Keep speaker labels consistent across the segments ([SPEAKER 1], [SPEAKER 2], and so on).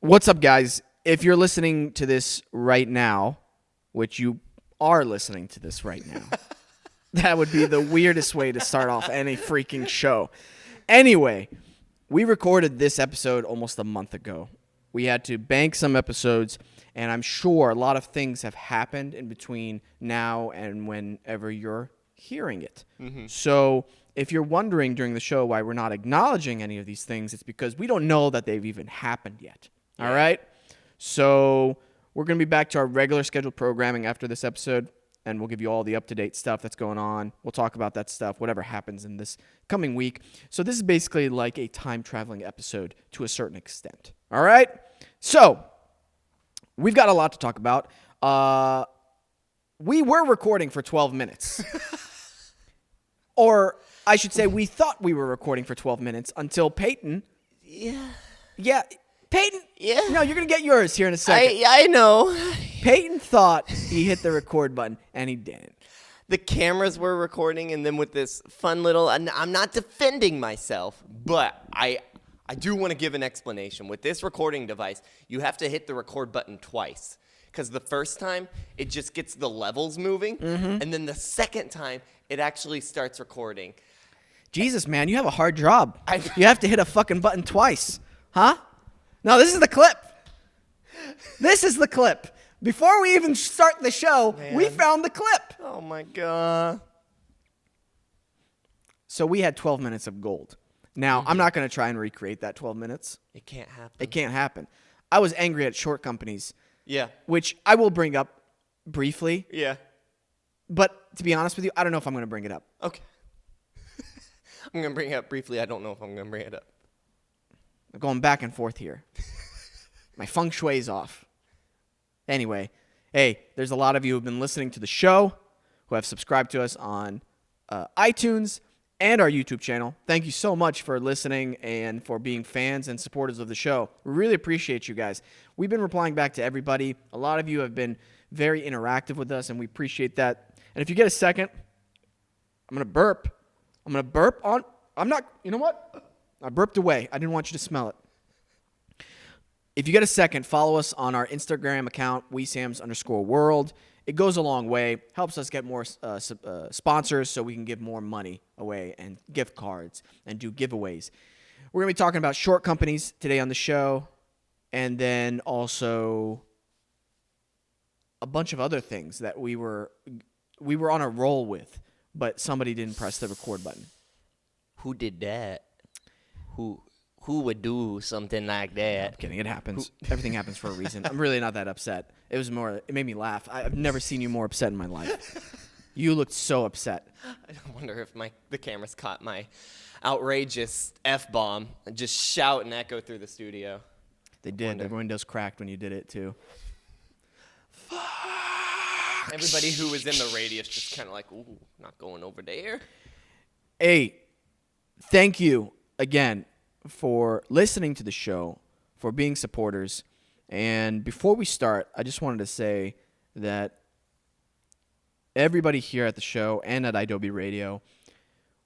[SPEAKER 1] What's up, guys? If you're listening to this right now, which you are listening to this right now, that would be the weirdest way to start off any freaking show. Anyway, we recorded this episode almost a month ago. We had to bank some episodes, and I'm sure a lot of things have happened in between now and whenever you're hearing it. Mm-hmm. So if you're wondering during the show why we're not acknowledging any of these things, it's because we don't know that they've even happened yet. Yeah. All right? So we're going to be back to our regular scheduled programming after this episode, and we'll give you all the up-to-date stuff that's going on. We'll talk about that stuff, whatever happens in this coming week. So this is basically like a time-traveling episode to a certain extent. All right? So we've got a lot to talk about. We were recording for 12 minutes. Or I should say we thought we were recording for 12 minutes until Peyton. Yeah. Peyton?
[SPEAKER 2] Yeah.
[SPEAKER 1] No, you're going to get yours here in a second.
[SPEAKER 2] I know.
[SPEAKER 1] Peyton thought he hit the record button, and he didn't.
[SPEAKER 2] The cameras were recording, and then with this fun little... I'm not defending myself, but I do want to give an explanation. With this recording device, you have to hit the record button twice. Because the first time, it just gets the levels moving, and then the second time, it actually starts recording.
[SPEAKER 1] Jesus, man, you have a hard job. You have to hit a fucking button twice. Huh? No, this is the clip. This is the clip. Before we even start the show, we found the clip.
[SPEAKER 2] Oh, my God.
[SPEAKER 1] So we had 12 minutes of gold. Now, I'm not going to try and recreate that 12 minutes.
[SPEAKER 2] It can't happen.
[SPEAKER 1] It can't happen. I was angry at short companies.
[SPEAKER 2] Yeah.
[SPEAKER 1] Which I will bring up briefly.
[SPEAKER 2] Yeah.
[SPEAKER 1] But to be honest with you, I don't know if I'm going to bring it up.
[SPEAKER 2] Okay. I'm going to bring it up briefly. I don't know if I'm going to bring it up.
[SPEAKER 1] I'm going back and forth here. My feng shui's off. Anyway, hey, there's a lot of you who have been listening to the show, who have subscribed to us on iTunes and our YouTube channel. Thank you so much for listening and for being fans and supporters of the show. We really appreciate you guys. We've been replying back to everybody. A lot of you have been very interactive with us, and we appreciate that. And if you get a second, I'm going to burp. I'm going to burp on... I'm not... You know what? I burped away. I didn't want you to smell it. If you get a second, follow us on our Instagram account, Wesams_world. It goes a long way. Helps us get more sponsors so we can give more money away and gift cards and do giveaways. We're going to be talking about short companies today on the show, and then also a bunch of other things that we were on a roll with, but somebody didn't press the record button.
[SPEAKER 2] Who did that? Who would do something like that?
[SPEAKER 1] I'm kidding. It happens. Everything happens for a reason. I'm really not that upset. It made me laugh. I've never seen you more upset in my life. You looked so upset.
[SPEAKER 2] I wonder if the cameras caught my outrageous F-bomb and just shout and echo through the studio.
[SPEAKER 1] They did. The windows cracked when you did it, too. Fuck.
[SPEAKER 2] Everybody who was in the radius just kind of like, ooh, not going over there.
[SPEAKER 1] Hey, thank you again for listening to the show, for being supporters. And before we start, I just wanted to say that everybody here at the show and at iDoby Radio,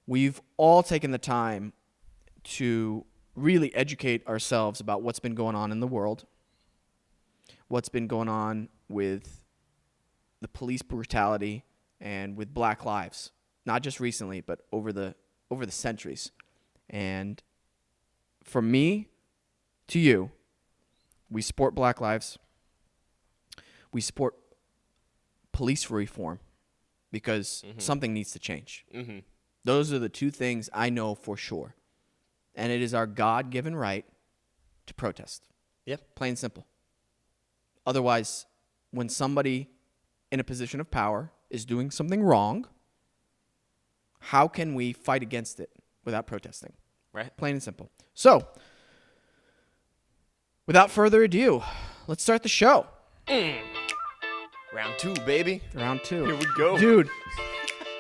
[SPEAKER 1] we've all taken the time to really educate ourselves about what's been going on in the world, what's been going on with the police brutality and with Black lives, not just recently, but over the centuries. And from me to you, we support Black lives. We support police reform because something needs to change. Mm-hmm. Those are the two things I know for sure. And it is our God-given right to protest.
[SPEAKER 2] Yep.
[SPEAKER 1] Plain and simple. Otherwise, when somebody in a position of power is doing something wrong, how can we fight against it without protesting?
[SPEAKER 2] Right.
[SPEAKER 1] Plain and simple. So, without further ado, let's start the show.
[SPEAKER 2] Round 2, baby.
[SPEAKER 1] Round 2.
[SPEAKER 2] Here we go.
[SPEAKER 1] Dude,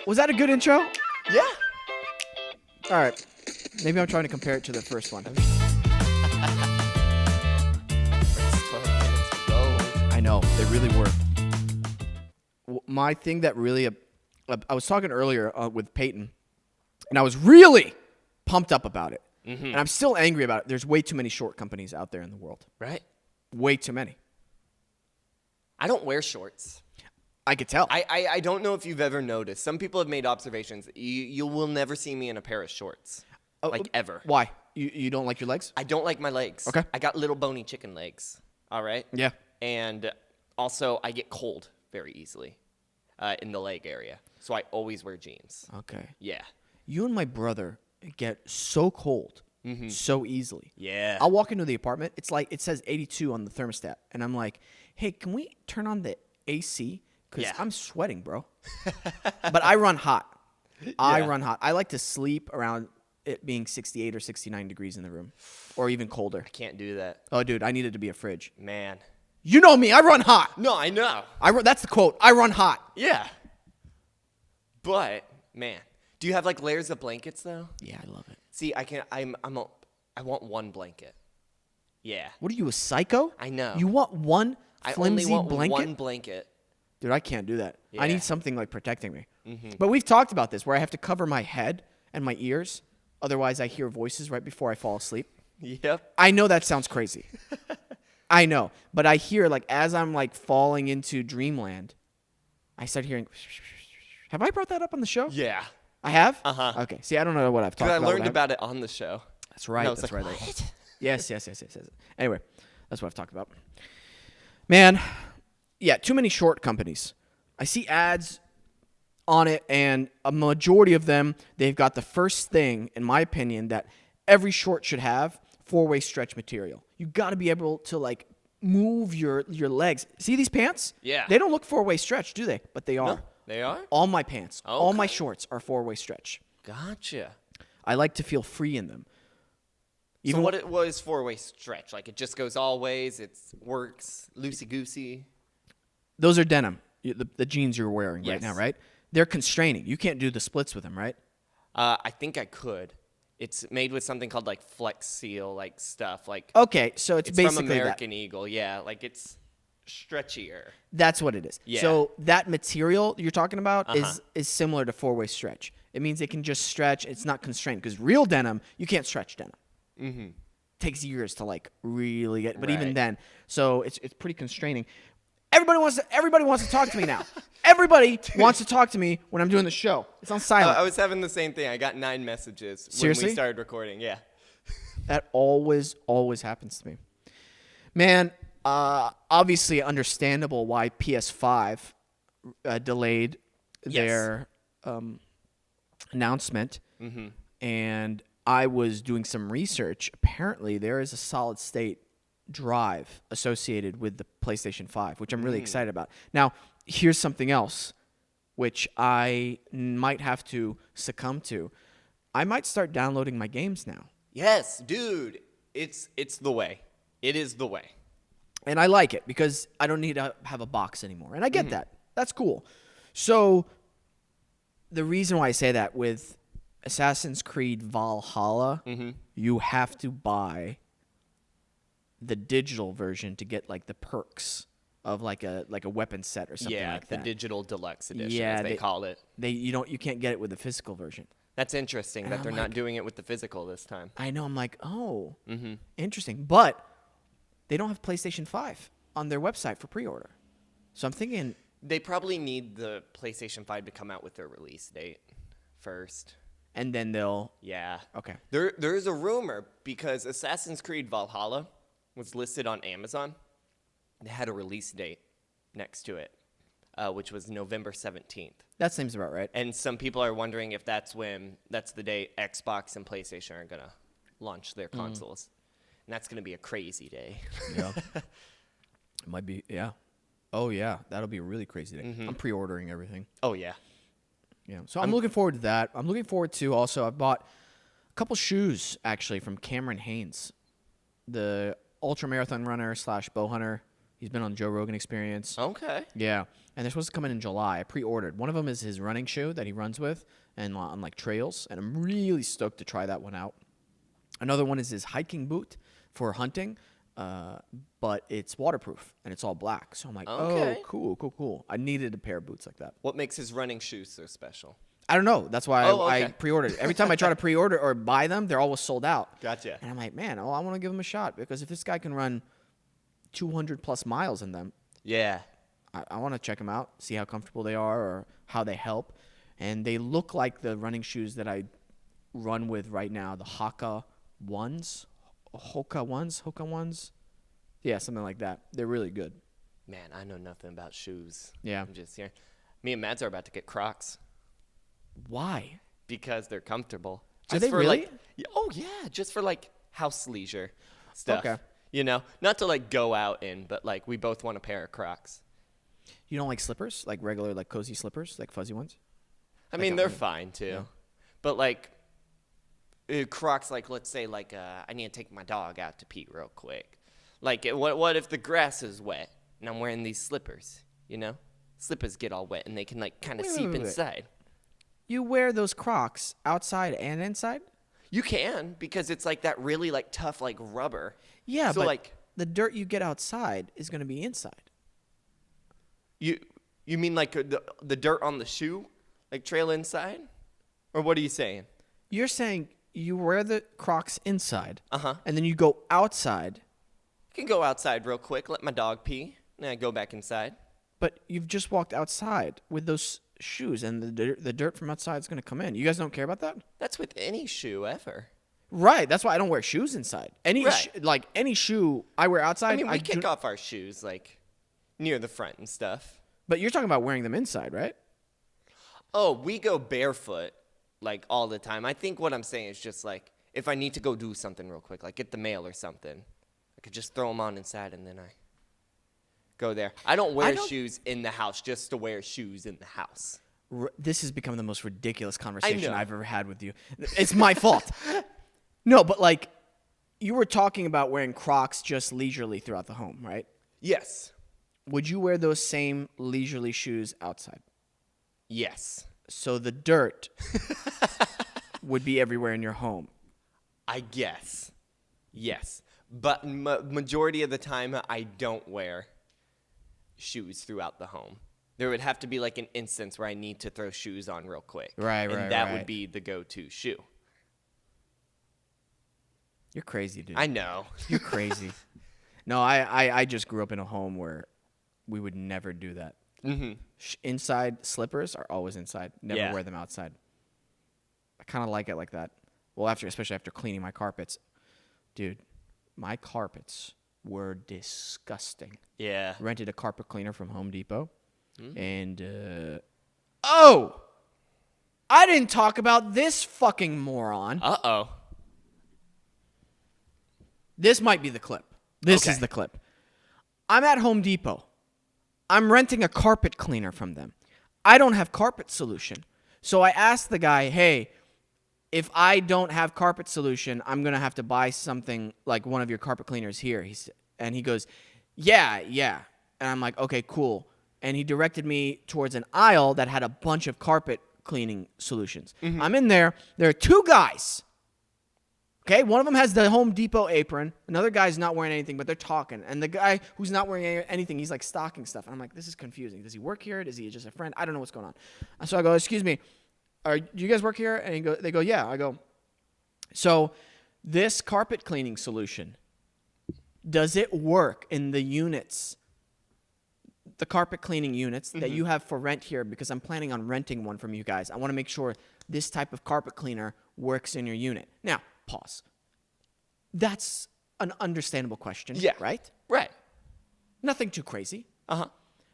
[SPEAKER 1] was that a good intro?
[SPEAKER 2] Yeah.
[SPEAKER 1] All right. Maybe I'm trying to compare it to the first one.
[SPEAKER 2] First 12 minutes ago.
[SPEAKER 1] I know. They really were. My thing that really... I was talking earlier with Peyton, and I was really pumped up about it. Mm-hmm. And I'm still angry about it. There's way too many short companies out there in the world.
[SPEAKER 2] Right.
[SPEAKER 1] Way too many.
[SPEAKER 2] I don't wear shorts.
[SPEAKER 1] I could tell.
[SPEAKER 2] I don't know if you've ever noticed. Some people have made observations. You will never see me in a pair of shorts. Like, ever.
[SPEAKER 1] Why? You don't like your legs?
[SPEAKER 2] I don't like my legs.
[SPEAKER 1] Okay.
[SPEAKER 2] I got little bony chicken legs. All right?
[SPEAKER 1] Yeah.
[SPEAKER 2] And also, I get cold very easily in the leg area. So I always wear jeans.
[SPEAKER 1] Okay.
[SPEAKER 2] Yeah.
[SPEAKER 1] You and my brother get so cold so easily.
[SPEAKER 2] Yeah.
[SPEAKER 1] I'll walk into the apartment. It's like it says 82 on the thermostat. And I'm like, hey, can we turn on the AC? Because I'm sweating, bro. But I run hot. I run hot. I like to sleep around it being 68 or 69 degrees in the room, or even colder.
[SPEAKER 2] I can't do that.
[SPEAKER 1] Oh, dude, I need it to be a fridge.
[SPEAKER 2] Man.
[SPEAKER 1] You know me. I run hot.
[SPEAKER 2] No, I know.
[SPEAKER 1] That's the quote. I run hot.
[SPEAKER 2] Yeah. But, man. Do you have, like, layers of blankets, though?
[SPEAKER 1] Yeah, I love it.
[SPEAKER 2] See, I want one blanket. Yeah.
[SPEAKER 1] What are you, a psycho?
[SPEAKER 2] I know.
[SPEAKER 1] You want one flimsy
[SPEAKER 2] I only want
[SPEAKER 1] blanket?
[SPEAKER 2] one blanket.
[SPEAKER 1] Dude, I can't do that. I
[SPEAKER 2] Yeah.
[SPEAKER 1] need something like protecting me. But we've talked about this, where I have to cover my head and my ears. Otherwise, I hear voices right before I fall asleep.
[SPEAKER 2] Yep.
[SPEAKER 1] I know that sounds crazy. I know. But I hear, like, as I'm, like, falling into dreamland, I start hearing... Have I brought that up on the show?
[SPEAKER 2] Yeah.
[SPEAKER 1] I have?
[SPEAKER 2] Uh-huh.
[SPEAKER 1] Okay. See, I don't know what I've talked
[SPEAKER 2] Because
[SPEAKER 1] about.
[SPEAKER 2] I learned about it on the show.
[SPEAKER 1] That's right.
[SPEAKER 2] And I was
[SPEAKER 1] That's
[SPEAKER 2] like,
[SPEAKER 1] right.
[SPEAKER 2] what?
[SPEAKER 1] Yes. Anyway, that's what I've talked about. Man, yeah, too many short companies. I see ads on it, and a majority of them, they've got the first thing, in my opinion, that every short should have, 4-way stretch material. You got to be able to, like, move your legs. See these pants?
[SPEAKER 2] Yeah.
[SPEAKER 1] They don't look 4-way stretch, do they? But they are.
[SPEAKER 2] No, they are?
[SPEAKER 1] All my pants, all my
[SPEAKER 2] Okay.
[SPEAKER 1] shorts are 4-way stretch.
[SPEAKER 2] Gotcha.
[SPEAKER 1] I like to feel free in them.
[SPEAKER 2] So what it was 4-way stretch? Like, it just goes all ways, it works, loosey-goosey?
[SPEAKER 1] Those are denim, the jeans you're wearing right
[SPEAKER 2] Yes.
[SPEAKER 1] now, right? They're constraining. You can't do the splits with them, right?
[SPEAKER 2] I think I could. It's made with something called, like, Flex Seal, like, stuff. Like,
[SPEAKER 1] Okay, so it's
[SPEAKER 2] it's
[SPEAKER 1] basically
[SPEAKER 2] from American Eagle. Yeah, like, it's stretchier.
[SPEAKER 1] that's what it is.
[SPEAKER 2] Yeah.
[SPEAKER 1] So that material you're talking about is similar to 4-way stretch. It means it can just stretch. It's not constrained, because real denim, you can't stretch denim. Mm-hmm. Takes years to, like, really get, but even
[SPEAKER 2] Right.
[SPEAKER 1] then, so it's pretty constraining. Everybody wants to talk to me now. Everybody wants to talk to me when I'm doing the show. It's on silent.
[SPEAKER 2] I was having the same thing. I got 9 messages
[SPEAKER 1] Seriously?
[SPEAKER 2] when we started recording. Yeah.
[SPEAKER 1] That always happens to me. Man, obviously understandable why PS5 delayed their announcement. Mm-hmm. And I was doing some research. Apparently, there is a solid state drive associated with the PlayStation 5, which I'm really excited about. Now, here's something else which I might have to succumb to. I might start downloading my games now.
[SPEAKER 2] Yes, dude. It's the way. It is the way.
[SPEAKER 1] And I like it because I don't need to have a box anymore. And I get that. That's cool. So the reason why I say that, with Assassin's Creed Valhalla, you have to buy the digital version to get, like, the perks of like a weapon set or something like that.
[SPEAKER 2] The digital deluxe edition,
[SPEAKER 1] Yeah,
[SPEAKER 2] as they call it.
[SPEAKER 1] You can't get it with the physical version.
[SPEAKER 2] That's interesting that
[SPEAKER 1] I'm
[SPEAKER 2] they're
[SPEAKER 1] like-
[SPEAKER 2] not doing it with the physical this time.
[SPEAKER 1] I know. I'm like, oh, interesting. But they don't have PlayStation 5 on their website for pre-order. So I'm thinking,
[SPEAKER 2] They probably need the PlayStation 5 to come out with their release date first.
[SPEAKER 1] and then they'll.
[SPEAKER 2] Yeah.
[SPEAKER 1] Okay.
[SPEAKER 2] There is a rumor, because Assassin's Creed Valhalla was listed on Amazon. They had a release date next to it, which was November 17th.
[SPEAKER 1] That seems about right.
[SPEAKER 2] And some people are wondering if that's the day Xbox and PlayStation are going to launch their consoles. And that's going to be a crazy day.
[SPEAKER 1] Yeah. It might be. Yeah. Oh yeah, that'll be a really crazy day. I'm pre-ordering everything.
[SPEAKER 2] Oh, yeah.
[SPEAKER 1] Yeah. So I'm looking forward to that. I'm looking forward to also, I bought a couple shoes actually from Cameron Haynes, the ultra marathon runner / bow hunter. He's been on Joe Rogan Experience.
[SPEAKER 2] Okay.
[SPEAKER 1] Yeah. And they're supposed to come in July. I pre-ordered. One of them is his running shoe that he runs with and on, like, trails. And I'm really stoked to try that one out. Another one is his hiking boot for hunting, but it's waterproof and it's all black. So I'm like,
[SPEAKER 2] Okay.
[SPEAKER 1] oh, cool. I needed a pair of boots like that.
[SPEAKER 2] What makes his running shoes so special?
[SPEAKER 1] I don't know. That's why I
[SPEAKER 2] okay.
[SPEAKER 1] pre-ordered it. Every time I try to pre-order or buy them, they're always sold out.
[SPEAKER 2] Gotcha.
[SPEAKER 1] And I'm like, man, I want to give them a shot, because if this guy can run 200 plus miles in them.
[SPEAKER 2] Yeah.
[SPEAKER 1] I want to check them out, see how comfortable they are or how they help. And they look like the running shoes that I run with right now, the Hoka ones. Hoka ones. Yeah, something like that. They're really good.
[SPEAKER 2] Man, I know nothing about shoes.
[SPEAKER 1] Yeah.
[SPEAKER 2] I'm just here. Me and Mads are about to get Crocs
[SPEAKER 1] Why?
[SPEAKER 2] because they're comfortable.
[SPEAKER 1] Are
[SPEAKER 2] Just
[SPEAKER 1] they
[SPEAKER 2] for
[SPEAKER 1] really?
[SPEAKER 2] like, oh yeah, just for like house leisure stuff.
[SPEAKER 1] Okay.
[SPEAKER 2] You know, not to like go out in, but like we both want a pair of Crocs.
[SPEAKER 1] You don't like slippers? Like regular, like cozy slippers? Like fuzzy ones?
[SPEAKER 2] I mean, they're fine too.
[SPEAKER 1] Yeah.
[SPEAKER 2] But like Crocs, like let's say like I need to take my dog out to pee real quick. Like what if the grass is wet and I'm wearing these slippers? You know, slippers get all wet and they can like kind of seep
[SPEAKER 1] Wait.
[SPEAKER 2] inside.
[SPEAKER 1] You wear those Crocs outside and inside?
[SPEAKER 2] You can because it's like that really like tough like rubber.
[SPEAKER 1] Yeah,
[SPEAKER 2] So
[SPEAKER 1] but
[SPEAKER 2] like
[SPEAKER 1] the dirt you get outside is going to be inside.
[SPEAKER 2] you mean like the dirt on the shoe like trail inside, or what are you saying?
[SPEAKER 1] You're saying you wear the Crocs inside,
[SPEAKER 2] Uh-huh.
[SPEAKER 1] and then you go outside,
[SPEAKER 2] I can go outside real quick, let my dog pee, and then I go back inside.
[SPEAKER 1] but you've just walked outside with those shoes, and the dirt from outside is going to come in. You guys don't care about that?
[SPEAKER 2] That's with any shoe ever.
[SPEAKER 1] Right. That's why I don't wear shoes inside.
[SPEAKER 2] Right.
[SPEAKER 1] Like any shoe I wear outside.
[SPEAKER 2] I mean, we
[SPEAKER 1] do-
[SPEAKER 2] kick off our shoes like near the front and stuff.
[SPEAKER 1] But you're talking about wearing them inside, right?
[SPEAKER 2] Oh, we go barefoot like all the time. I think what I'm saying is just like if I need to go do something real quick, like get the mail or something, I could just throw them on inside and then I go there. I don't wear shoes in the house just to wear shoes in the house.
[SPEAKER 1] This has become the most ridiculous conversation
[SPEAKER 2] know.
[SPEAKER 1] I've ever had with you. It's my fault. No, but like you were talking about wearing Crocs just leisurely throughout the home, right?
[SPEAKER 2] Yes.
[SPEAKER 1] Would you wear those same leisurely shoes outside?
[SPEAKER 2] Yes.
[SPEAKER 1] So the dirt would be everywhere in your home.
[SPEAKER 2] I guess. Yes. But majority of the time, I don't wear shoes throughout the home. There would have to be like an instance where I need to throw shoes on real quick.
[SPEAKER 1] Right.
[SPEAKER 2] And that would be the go-to shoe.
[SPEAKER 1] You're crazy, dude.
[SPEAKER 2] I know.
[SPEAKER 1] You're crazy. No, I just grew up in a home where we would never do that.
[SPEAKER 2] Mm-hmm.
[SPEAKER 1] Inside slippers are always inside. Never wear them outside. I kind of like it like that. Well, especially after cleaning my carpets. Dude, my carpets were disgusting.
[SPEAKER 2] Yeah.
[SPEAKER 1] Rented a carpet cleaner from Home Depot. And, I didn't talk about this fucking moron.
[SPEAKER 2] Uh-oh.
[SPEAKER 1] This might be the clip. This is the clip. I'm at Home Depot. I'm renting a carpet cleaner from them. I don't have carpet solution. So I asked the guy, hey, if I don't have carpet solution, I'm going to have to buy something like one of your carpet cleaners here. And he goes, yeah. And I'm like, okay, cool. And he directed me towards an aisle that had a bunch of carpet cleaning solutions. Mm-hmm. I'm in there. There are two guys. Okay, one of them has the Home Depot apron. Another guy's not wearing anything, but they're talking. And the guy who's not wearing anything, he's like stocking stuff. And I'm like, this is confusing. Does he work here? Is he just a friend? I don't know what's going on. So I go, excuse me, do you guys work here? And they go, yeah. I go, so this carpet cleaning solution, does it work in the units, the carpet cleaning units that you have for rent here? Because I'm planning on renting one from you guys. I want to make sure this type of carpet cleaner works in your unit. Now, pause. That's an understandable question, right?
[SPEAKER 2] Right.
[SPEAKER 1] Nothing too crazy.
[SPEAKER 2] Uh-huh.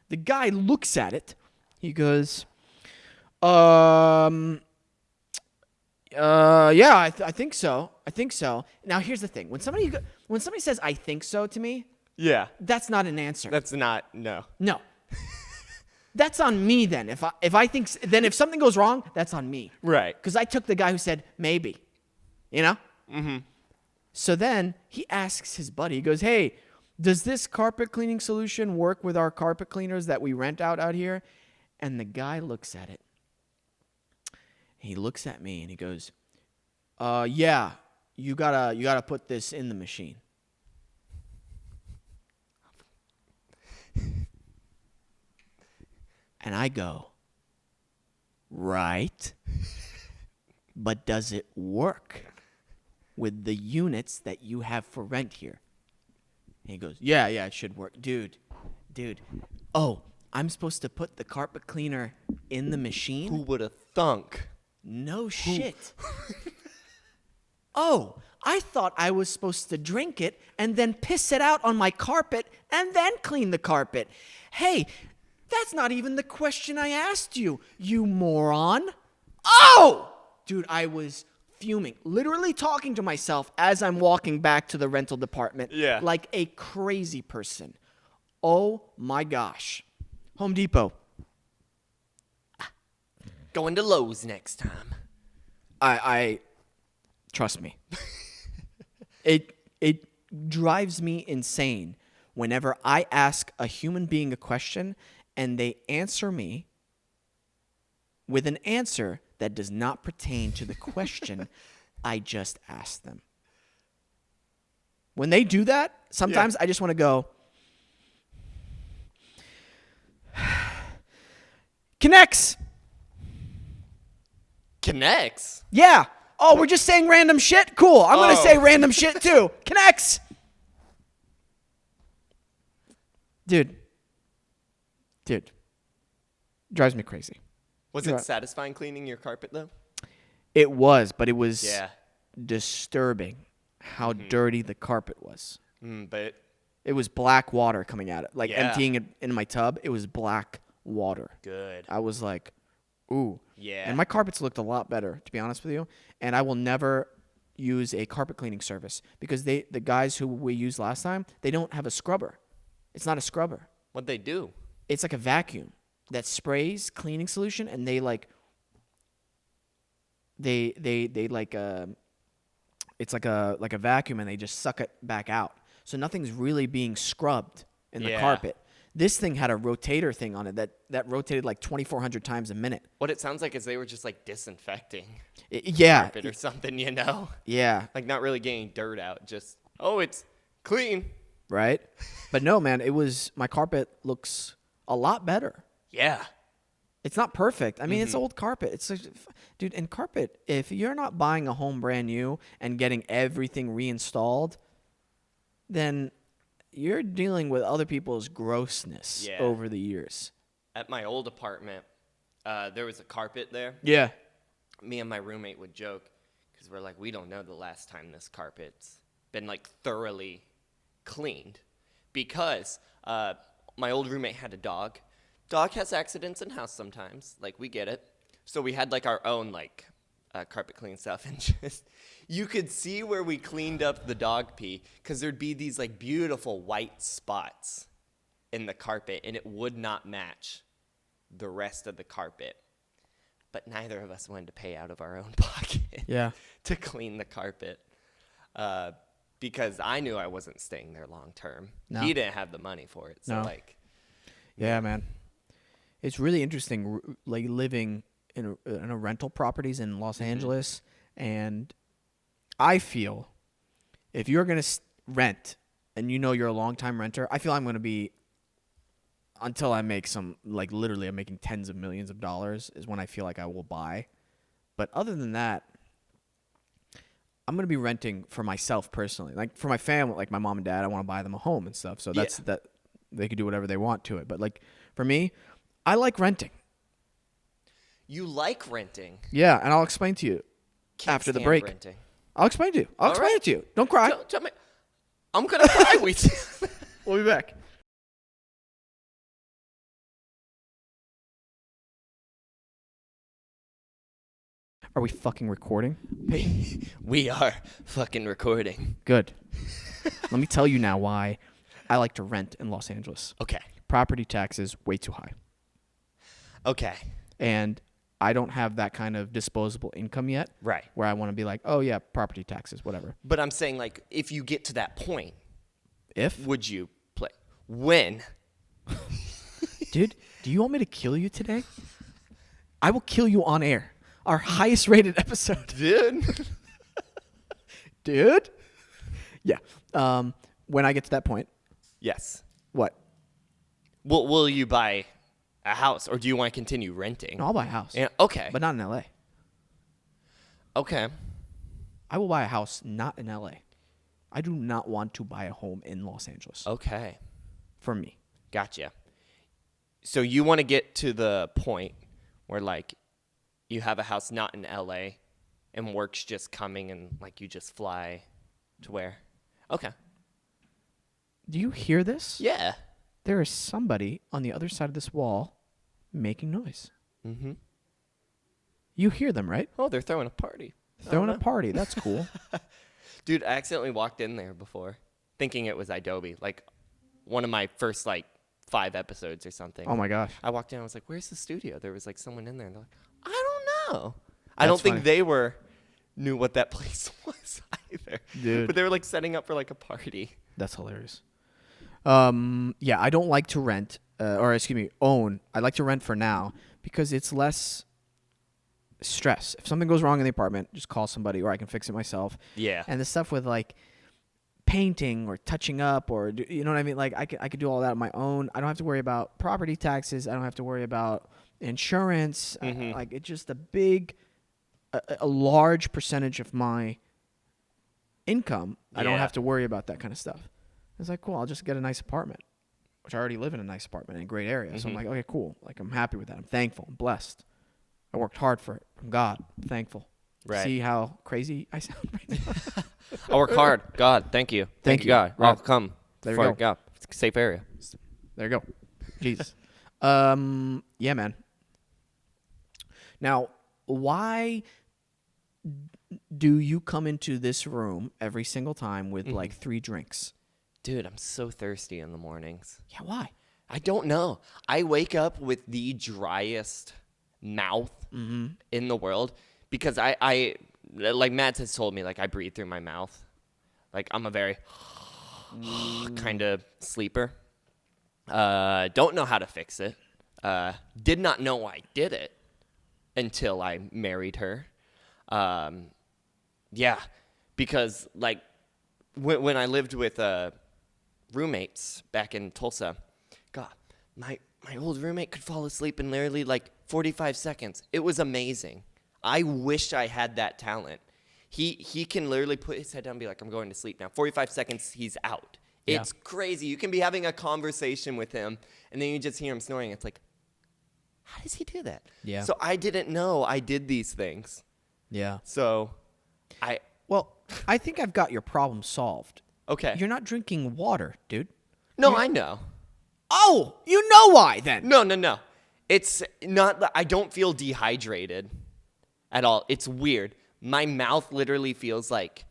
[SPEAKER 1] The guy looks at it. He goes, yeah, I think so. I think so. Now, here's the thing. When somebody says, I think so to me,
[SPEAKER 2] Yeah.
[SPEAKER 1] that's not an answer.
[SPEAKER 2] That's not, no.
[SPEAKER 1] No. That's on me then. If something goes wrong, that's on me.
[SPEAKER 2] Right.
[SPEAKER 1] Because I took the guy who said, maybe. You know? Mm-hmm. So then he asks his buddy, he goes, hey, does this carpet cleaning solution work with our carpet cleaners that we rent out here? And the guy looks at it. He looks at me and he goes, yeah, you gotta put this in the machine. And I go, right, but does it work with the units that you have for rent here? he goes, yeah, it should work. Dude. Oh, I'm supposed to put the carpet cleaner in the machine?
[SPEAKER 2] Who would have thunk?
[SPEAKER 1] No shit. Oh, I thought I was supposed to drink it and then piss it out on my carpet and then clean the carpet. Hey, that's not even the question I asked you, you moron. Oh! Dude, I was fuming, literally talking to myself as I'm walking back to the rental department like a crazy person. Oh my gosh. Home Depot.
[SPEAKER 2] Going to Lowe's next time.
[SPEAKER 1] I trust me. It drives me insane whenever I ask a human being a question and they answer me with an answer that does not pertain to the question I just asked them. When they do that, sometimes I just want to go, Connects. Yeah. Oh, we're just saying random shit? Cool. I'm going to say random shit too. Connects. Dude. Drives me crazy.
[SPEAKER 2] Was it satisfying cleaning your carpet, though?
[SPEAKER 1] It was, but it was disturbing how dirty the carpet was.
[SPEAKER 2] But
[SPEAKER 1] it was black water coming out. Like emptying it in my tub, it was black water.
[SPEAKER 2] Good.
[SPEAKER 1] I was like, ooh.
[SPEAKER 2] Yeah.
[SPEAKER 1] And my carpets looked a lot better, to be honest with you. And I will never use a carpet cleaning service because the guys who we used last time, they don't have a scrubber. It's not a scrubber.
[SPEAKER 2] What'd they do?
[SPEAKER 1] It's like a vacuum that sprays cleaning solution, and they like it's like a vacuum, and they just suck it back out. So nothing's really being scrubbed in the carpet. This thing had a rotator thing on it that rotated like 2,400 times a minute.
[SPEAKER 2] What it sounds like is they were just like disinfecting
[SPEAKER 1] carpet
[SPEAKER 2] or something, you know?
[SPEAKER 1] Yeah.
[SPEAKER 2] Like not really getting dirt out, just, it's clean.
[SPEAKER 1] Right? But no, man, my carpet looks a lot better.
[SPEAKER 2] Yeah.
[SPEAKER 1] It's not perfect. I mean, it's old carpet. It's like, dude, and carpet, if you're not buying a home brand new and getting everything reinstalled, then you're dealing with other people's grossness over the years.
[SPEAKER 2] At my old apartment, there was a carpet there.
[SPEAKER 1] Yeah.
[SPEAKER 2] Me and my roommate would joke because we're like, we don't know the last time this carpet's been like thoroughly cleaned because my old roommate had a dog. Dog has accidents in house sometimes. Like, we get it. So we had like our own like carpet cleaning stuff, and just you could see where we cleaned up the dog pee because there'd be these like beautiful white spots in the carpet, and it would not match the rest of the carpet. But neither of us wanted to pay out of our own pocket to clean the carpet because I knew I wasn't staying there long term.
[SPEAKER 1] No.
[SPEAKER 2] He didn't have the money for it. So
[SPEAKER 1] yeah, man, it's really interesting like living in a rental properties in Los Angeles, and I feel if you're gonna rent and you know you're a long-time renter, I feel I'm gonna be until I make some like literally I'm making tens of millions of dollars is when I feel like I will buy. But other than that, I'm gonna be renting for myself personally, like for my family, like my mom and dad. I want to buy them a home and stuff, so that's that they can do whatever they want to it. But like for me, I like renting.
[SPEAKER 2] You like renting?
[SPEAKER 1] Yeah, and I'll explain to you after the break.
[SPEAKER 2] Renting.
[SPEAKER 1] I'll explain to you. I'll explain it to you. Don't cry.
[SPEAKER 2] Tell me. I'm gonna cry with you.
[SPEAKER 1] We'll be back. Are we fucking recording?
[SPEAKER 2] We are fucking recording.
[SPEAKER 1] Good. Let me tell you now why I like to rent in Los Angeles.
[SPEAKER 2] Okay.
[SPEAKER 1] Property taxes way too high.
[SPEAKER 2] Okay.
[SPEAKER 1] And I don't have that kind of disposable income yet.
[SPEAKER 2] Right.
[SPEAKER 1] Where I want to be like, oh yeah, property taxes, whatever.
[SPEAKER 2] But I'm saying, like, if you get to that point,
[SPEAKER 1] if
[SPEAKER 2] would you play? When?
[SPEAKER 1] Dude, do you want me to kill you today? I will kill you on air. Our highest rated episode. Dude? Yeah. When I get to that point.
[SPEAKER 2] Yes.
[SPEAKER 1] What?
[SPEAKER 2] Will you buy a house, or do you want to continue renting?
[SPEAKER 1] No, I'll buy a house.
[SPEAKER 2] Yeah, okay.
[SPEAKER 1] But not in LA.
[SPEAKER 2] Okay.
[SPEAKER 1] I will buy a house not in LA. I do not want to buy a home in Los Angeles.
[SPEAKER 2] Okay.
[SPEAKER 1] For me.
[SPEAKER 2] Gotcha. So you want to get to the point where, like, you have a house not in LA and work's just coming and, like, you just fly to where? Okay.
[SPEAKER 1] Do you hear this?
[SPEAKER 2] Yeah.
[SPEAKER 1] There is somebody on the other side of this wall making noise.
[SPEAKER 2] Mm-hmm.
[SPEAKER 1] You hear them, right?
[SPEAKER 2] Oh, they're throwing a party.
[SPEAKER 1] Throwing a party. That's cool.
[SPEAKER 2] Dude, I accidentally walked in there before thinking it was Adobe. Like, one of my first, like, 5 episodes or something.
[SPEAKER 1] Oh, my gosh.
[SPEAKER 2] I walked in, I was like, where's the studio? There was, like, someone in there. And they're like, I don't know. I
[SPEAKER 1] That's
[SPEAKER 2] don't think
[SPEAKER 1] funny.
[SPEAKER 2] they knew what that place was either.
[SPEAKER 1] Dude.
[SPEAKER 2] But they were, like, setting up for, like, a party.
[SPEAKER 1] That's hilarious. Yeah, I don't like to rent, own. I like to rent for now because it's less stress. If something goes wrong in the apartment, just call somebody, or I can fix it myself.
[SPEAKER 2] Yeah.
[SPEAKER 1] And the stuff with like painting or touching up, or you know what I mean? Like I could do all that on my own. I don't have to worry about property taxes. I don't have to worry about insurance. Like it's just a large percentage of my income. I don't
[SPEAKER 2] Yeah.
[SPEAKER 1] have to worry about that kind of stuff. It's like, cool, I'll just get a nice apartment, which I already live in a nice apartment in a great area. So I'm like, okay, cool. Like, I'm happy with that. I'm thankful. I'm blessed. I worked hard for it from God. I'm thankful.
[SPEAKER 2] Right.
[SPEAKER 1] See how crazy I sound right now?
[SPEAKER 2] I work hard. God, thank you.
[SPEAKER 1] Thank you.
[SPEAKER 2] God.
[SPEAKER 1] Right.
[SPEAKER 2] I'll come.
[SPEAKER 1] There you
[SPEAKER 2] before
[SPEAKER 1] go.
[SPEAKER 2] I go. It's a safe area.
[SPEAKER 1] There you go. Jesus. Yeah, man. Now, why do you come into this room every single time with like 3 drinks?
[SPEAKER 2] Dude, I'm so thirsty in the mornings.
[SPEAKER 1] Yeah, why?
[SPEAKER 2] I don't know. I wake up with the driest mouth in the world because I like Matt has told me, like, I breathe through my mouth. Like, I'm a very kind of sleeper. Don't know how to fix it. Did not know I did it until I married her. Yeah, because like when I lived with roommates back in Tulsa, God, my old roommate could fall asleep in literally like 45 seconds. It was amazing. I wish I had that talent. He can literally put his head down and be like, I'm going to sleep now. 45 seconds, he's out.
[SPEAKER 1] Yeah.
[SPEAKER 2] It's crazy. You can be having a conversation with him, and then you just hear him snoring. It's like, how does he do that?
[SPEAKER 1] Yeah.
[SPEAKER 2] So I didn't know I did these things.
[SPEAKER 1] Yeah.
[SPEAKER 2] So
[SPEAKER 1] Well, I think I've got your problem solved.
[SPEAKER 2] okay.
[SPEAKER 1] You're not drinking water, dude.
[SPEAKER 2] No, I know.
[SPEAKER 1] Oh, you know why then?
[SPEAKER 2] No. It's not that I don't feel dehydrated at all. It's weird. My mouth literally feels like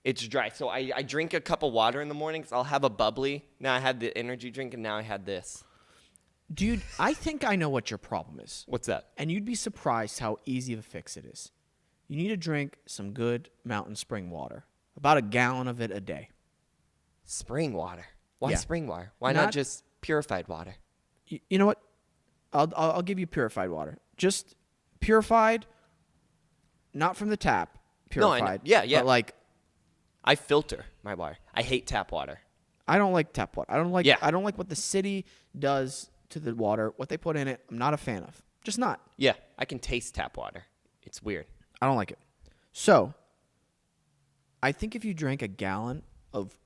[SPEAKER 2] it's dry. So I drink a cup of water in the mornings. I'll have a bubbly. Now I had the energy drink, and now I had this.
[SPEAKER 1] Dude, I think I know what your problem is.
[SPEAKER 2] What's that?
[SPEAKER 1] And you'd be surprised how easy of a fix it is. You need to drink some good mountain spring water. About a gallon of it a day.
[SPEAKER 2] Spring water. Why
[SPEAKER 1] Yeah.
[SPEAKER 2] spring water? Why not just purified water?
[SPEAKER 1] You know what? I'll give you purified water. Just purified, not from the tap.
[SPEAKER 2] No, I know.
[SPEAKER 1] Purified.
[SPEAKER 2] Yeah.
[SPEAKER 1] But like,
[SPEAKER 2] I filter my water. I hate tap water.
[SPEAKER 1] I don't like tap water. I don't like.
[SPEAKER 2] Yeah.
[SPEAKER 1] I don't like what the city does to the water. What they put in it, I'm not a fan of. Just not.
[SPEAKER 2] Yeah, I can taste tap water. It's weird.
[SPEAKER 1] I don't like it. So, I think if you drank a gallon of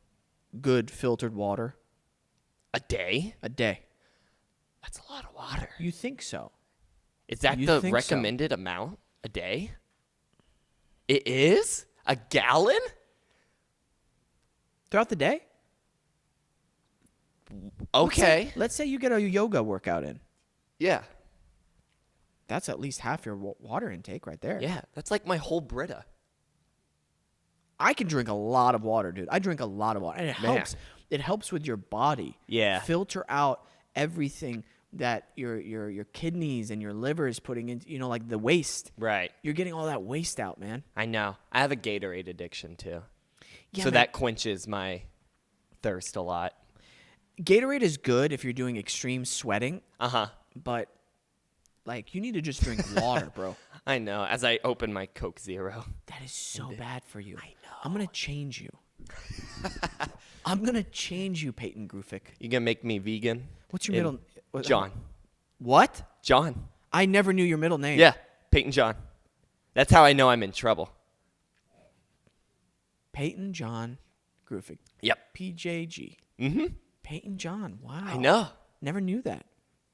[SPEAKER 1] good filtered water
[SPEAKER 2] A day?
[SPEAKER 1] a day,
[SPEAKER 2] That's a lot of water.
[SPEAKER 1] you think so?
[SPEAKER 2] Is that
[SPEAKER 1] You
[SPEAKER 2] the
[SPEAKER 1] think so?
[SPEAKER 2] recommended amount a day? It is? A gallon?
[SPEAKER 1] Throughout the day?
[SPEAKER 2] Okay.
[SPEAKER 1] Let's say you get a yoga workout in.
[SPEAKER 2] Yeah.
[SPEAKER 1] That's at least half your water intake right there.
[SPEAKER 2] Yeah. That's like my whole Brita.
[SPEAKER 1] I can drink a lot of water, dude. I drink a lot of water, and it
[SPEAKER 2] Man.
[SPEAKER 1] helps. It helps with your body.
[SPEAKER 2] Yeah.
[SPEAKER 1] Filter out everything that your kidneys and your liver is putting into, like the waste.
[SPEAKER 2] Right.
[SPEAKER 1] You're getting all that waste out, man.
[SPEAKER 2] I know. I have a Gatorade addiction too.
[SPEAKER 1] Yeah,
[SPEAKER 2] so
[SPEAKER 1] man.
[SPEAKER 2] that quenches my thirst a lot.
[SPEAKER 1] Gatorade is good if you're doing extreme sweating,
[SPEAKER 2] Uh-huh.
[SPEAKER 1] but like you need to just drink water, bro.
[SPEAKER 2] I know. As I open my Coke Zero.
[SPEAKER 1] That is so bad for you. I know. I'm gonna change you. I'm gonna change you, Peyton Grufick.
[SPEAKER 2] You gonna make me vegan?
[SPEAKER 1] What's your middle?
[SPEAKER 2] John.
[SPEAKER 1] What?
[SPEAKER 2] John.
[SPEAKER 1] I never knew your middle name.
[SPEAKER 2] Yeah. Peyton John. That's how I know I'm in trouble.
[SPEAKER 1] Peyton John Grufig.
[SPEAKER 2] Yep.
[SPEAKER 1] PJG.
[SPEAKER 2] Mm-hmm.
[SPEAKER 1] Peyton John. Wow.
[SPEAKER 2] I know.
[SPEAKER 1] Never knew that.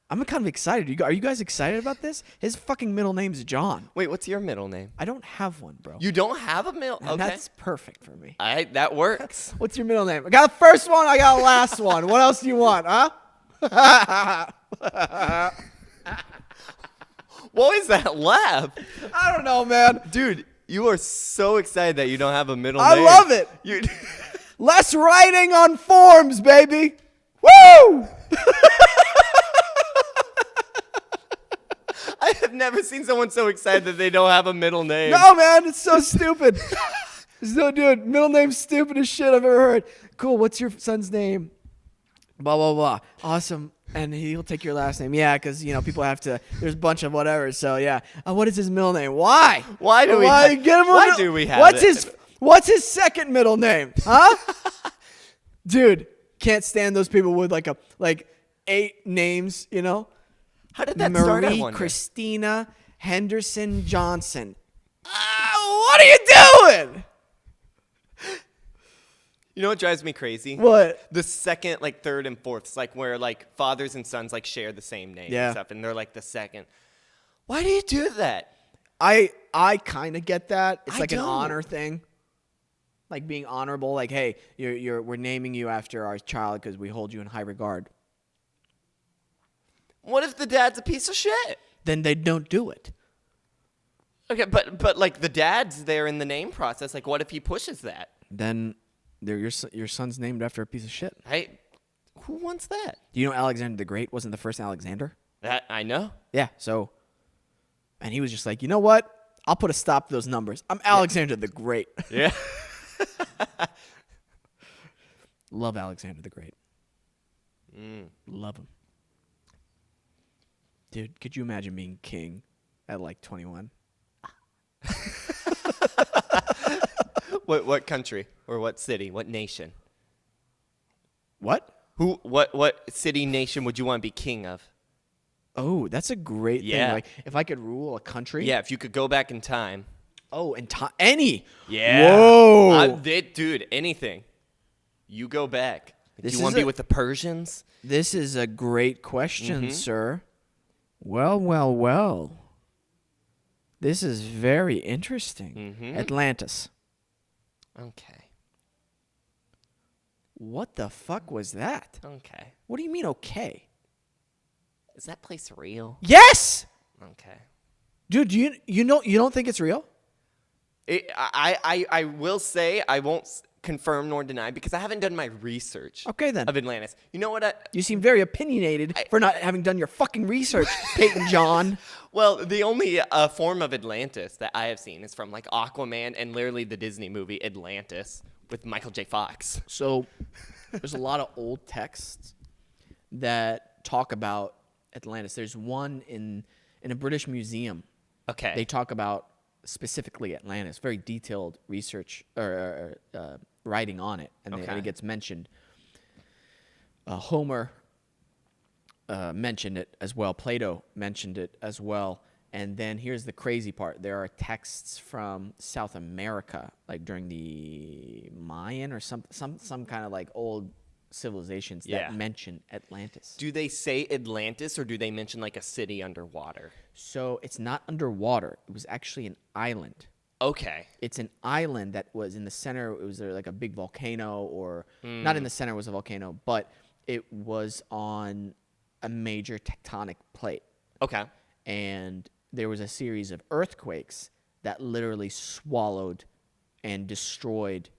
[SPEAKER 1] I'm kind of excited. Are you guys excited about this? His fucking middle name's John.
[SPEAKER 2] Wait, what's your middle name?
[SPEAKER 1] I don't have one, bro.
[SPEAKER 2] You don't have a middle?
[SPEAKER 1] And
[SPEAKER 2] Okay.
[SPEAKER 1] that's perfect for me.
[SPEAKER 2] That works.
[SPEAKER 1] What's your middle name? I got a first one. I got a last one. What else do you want, huh?
[SPEAKER 2] What is that laugh?
[SPEAKER 1] I don't know, man.
[SPEAKER 2] Dude, you are so excited that you don't have a middle
[SPEAKER 1] I
[SPEAKER 2] name.
[SPEAKER 1] love it.
[SPEAKER 2] You
[SPEAKER 1] Less writing on forms, baby. Woo!
[SPEAKER 2] I have never seen someone so excited that they don't have a middle name.
[SPEAKER 1] No, man, it's so stupid. So, dude, middle name's stupid as shit I've ever heard. Cool, what's your son's name? Blah, blah, blah. Awesome. And he'll take your last name. Yeah, because, people have to, there's a bunch of whatever. So, yeah. What is his middle name? Why?
[SPEAKER 2] Why do we
[SPEAKER 1] Why do we have What's his second middle name? Huh? Dude, can't stand those people with like 8 names,
[SPEAKER 2] How did that start?
[SPEAKER 1] Marie Christina Henderson Johnson. What are you doing?
[SPEAKER 2] You know what drives me crazy?
[SPEAKER 1] What?
[SPEAKER 2] The second, third, and fourths, where fathers and sons share the same name and stuff, and they're the second. Why do you do that?
[SPEAKER 1] I kind of get that. It's an
[SPEAKER 2] don't.
[SPEAKER 1] honor thing, being honorable. Hey, we're naming you after our child because we hold you in high regard.
[SPEAKER 2] What if the dad's a piece of shit?
[SPEAKER 1] Then they don't do it.
[SPEAKER 2] Okay, but the dad's there in the name process. What if he pushes that?
[SPEAKER 1] Then your son's named after a piece of shit.
[SPEAKER 2] Who wants that?
[SPEAKER 1] Do you know Alexander the Great wasn't the first Alexander?
[SPEAKER 2] That I know.
[SPEAKER 1] Yeah, so, and he was just you know what? I'll put a stop to those numbers. I'm Alexander the Great.
[SPEAKER 2] Yeah.
[SPEAKER 1] Love Alexander the Great. Love him. Dude, could you imagine being king at 21?
[SPEAKER 2] What country or what city? What nation?
[SPEAKER 1] What?
[SPEAKER 2] What city, nation would you want to be king of?
[SPEAKER 1] Oh, that's a great thing. If I could rule a country.
[SPEAKER 2] Yeah, if you could go back in time.
[SPEAKER 1] Oh, and any.
[SPEAKER 2] Yeah.
[SPEAKER 1] Whoa.
[SPEAKER 2] Dude, anything. You go back. Do
[SPEAKER 1] This
[SPEAKER 2] you want
[SPEAKER 1] is
[SPEAKER 2] to be with the Persians?
[SPEAKER 1] This is a great question, sir. Well. This is very interesting. Atlantis.
[SPEAKER 2] Okay.
[SPEAKER 1] What the fuck was that?
[SPEAKER 2] Okay.
[SPEAKER 1] What do you mean, okay?
[SPEAKER 2] Is that place real?
[SPEAKER 1] Yes!
[SPEAKER 2] Okay.
[SPEAKER 1] Dude, you don't think it's real?
[SPEAKER 2] I will say I won't confirm nor deny because I haven't done my research.
[SPEAKER 1] Okay, then.
[SPEAKER 2] Of Atlantis. You know what?
[SPEAKER 1] You seem very opinionated for not having done your fucking research, Peyton John.
[SPEAKER 2] Well, the only form of Atlantis that I have seen is from Aquaman and literally the Disney movie Atlantis with Michael J. Fox.
[SPEAKER 1] So there's a lot of old texts that talk about Atlantis. There's one in a British museum.
[SPEAKER 2] Okay.
[SPEAKER 1] They talk about specifically Atlantis, very detailed research or writing on it, and it gets mentioned. Homer mentioned it as well. Plato mentioned it as well. And then here's the crazy part. There are texts from South America, during the Mayan or some kind of old civilizations that mention Atlantis.
[SPEAKER 2] Do they say Atlantis or do they mention a city underwater?
[SPEAKER 1] So it's not underwater. It was actually an island.
[SPEAKER 2] Okay.
[SPEAKER 1] It's an island that was in the center. It was a big volcano, or not in the center was a volcano, but it was on a major tectonic plate.
[SPEAKER 2] Okay.
[SPEAKER 1] And there was a series of earthquakes that literally swallowed and destroyed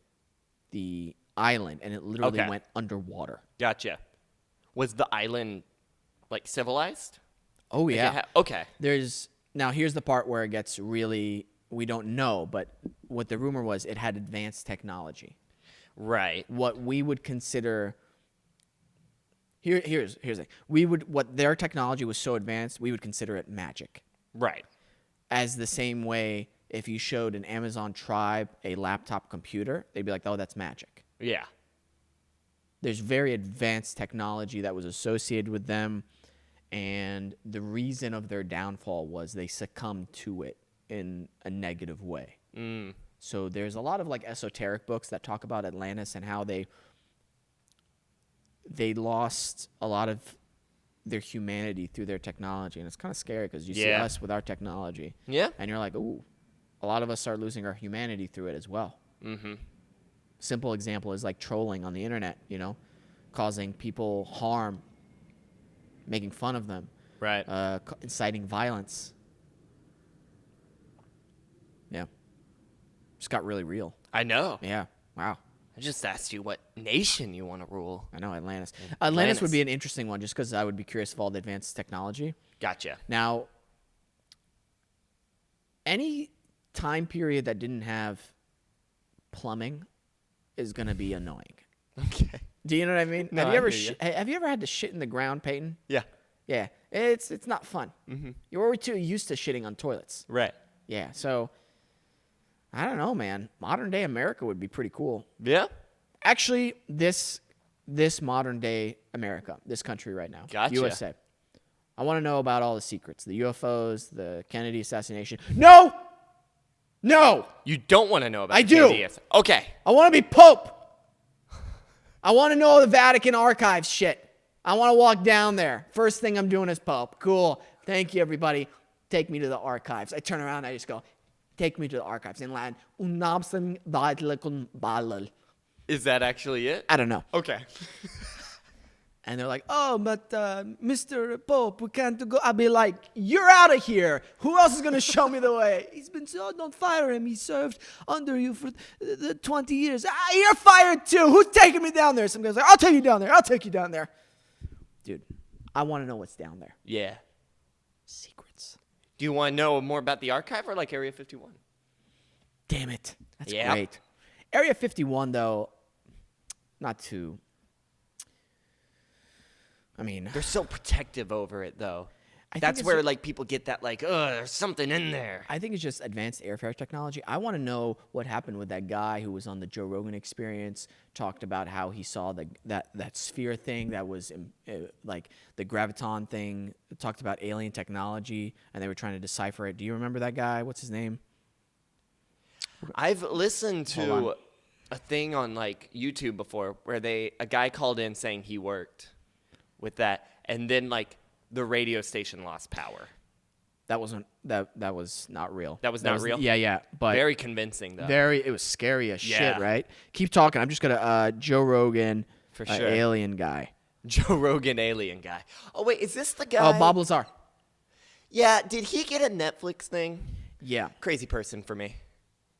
[SPEAKER 1] the island, and it literally went underwater.
[SPEAKER 2] Gotcha. Was the island civilized?
[SPEAKER 1] Oh yeah.
[SPEAKER 2] Okay.
[SPEAKER 1] Here's the part where it gets really, we don't know, but what the rumor was, it had advanced technology.
[SPEAKER 2] Right.
[SPEAKER 1] What we would consider here's the thing. What their technology was so advanced, we would consider it magic.
[SPEAKER 2] Right.
[SPEAKER 1] As the same way, if you showed an Amazon tribe a laptop computer, they'd be like, "Oh, that's magic."
[SPEAKER 2] Yeah.
[SPEAKER 1] There's very advanced technology that was associated with them, and the reason of their downfall was they succumbed to it in a negative way. So there's a lot of like esoteric books that talk about Atlantis and how they lost a lot of their humanity through their technology, and it's kind of scary because you see us with our technology, and you're like, ooh, a lot of us are losing our humanity through it as well. Mm-hmm. Simple example is like trolling on the internet, you know, causing people harm, making fun of them,
[SPEAKER 2] right,
[SPEAKER 1] inciting violence. Yeah, just got really real.
[SPEAKER 2] I know.
[SPEAKER 1] Yeah, wow.
[SPEAKER 2] I just asked you what nation you want to rule.
[SPEAKER 1] I know, Atlantis. Atlantis would be an interesting one just because I would be curious of all the advanced technology.
[SPEAKER 2] Gotcha.
[SPEAKER 1] Now, any time period that didn't have plumbing is going to be annoying.
[SPEAKER 2] Okay.
[SPEAKER 1] Do you know what I mean?
[SPEAKER 2] No,
[SPEAKER 1] have you ever had to shit in the ground, Peyton?
[SPEAKER 2] Yeah.
[SPEAKER 1] Yeah. It's not fun. Mm-hmm. We're too used to shitting on toilets.
[SPEAKER 2] Right.
[SPEAKER 1] Yeah, so I don't know, man. Modern day America would be pretty cool.
[SPEAKER 2] Yeah?
[SPEAKER 1] Actually, this modern day America, this country right now,
[SPEAKER 2] Gotcha.
[SPEAKER 1] USA. I want to know about all the secrets, the UFOs, the Kennedy assassination. No!
[SPEAKER 2] You don't want to know about
[SPEAKER 1] I
[SPEAKER 2] the
[SPEAKER 1] do.
[SPEAKER 2] Kennedy. Okay.
[SPEAKER 1] I want to be Pope. I want to know the Vatican archives shit. I want to walk down there. First thing I'm doing is Pope. Cool. Thank you, everybody. Take me to the archives. I turn around and I just go, take me to the archives in Latin.
[SPEAKER 2] Is that actually it?
[SPEAKER 1] I don't know.
[SPEAKER 2] Okay.
[SPEAKER 1] And they're like, oh, but Mr. Pope, we can't go. I'll be like, you're out of here. Who else is going to show me the way? He's been so, don't fire him. He served under you for 20 years. You're fired too. Who's taking me down there? Some guy's like, I'll take you down there. I'll take you down there. Dude, I want to know what's down there.
[SPEAKER 2] Yeah.
[SPEAKER 1] Secrets.
[SPEAKER 2] Do you want to know more about the archive or like Area 51?
[SPEAKER 1] Damn it. That's great. Area 51, though, not too... I mean,
[SPEAKER 2] they're so protective over it, though. That's where like people get that like, there's something in there.
[SPEAKER 1] I think it's just advanced airfare technology. I want to know what happened with that guy who was on the Joe Rogan Experience, talked about how he saw that sphere thing that was like the graviton thing, talked about alien technology, and they were trying to decipher it. Do you remember that guy? What's his name?
[SPEAKER 2] I've listened to a thing on like YouTube before where a guy called in saying he worked with that, and then like the radio station lost power.
[SPEAKER 1] That was not real.
[SPEAKER 2] That was not real?
[SPEAKER 1] Yeah, but
[SPEAKER 2] very convincing though.
[SPEAKER 1] It was scary as shit, right? Keep talking. I'm just gonna Joe Rogan
[SPEAKER 2] for sure.
[SPEAKER 1] Alien guy.
[SPEAKER 2] Joe Rogan alien guy. Oh wait, is this the guy?
[SPEAKER 1] Oh, Bob Lazar.
[SPEAKER 2] Yeah, did he get a Netflix thing?
[SPEAKER 1] Yeah.
[SPEAKER 2] Crazy person for me.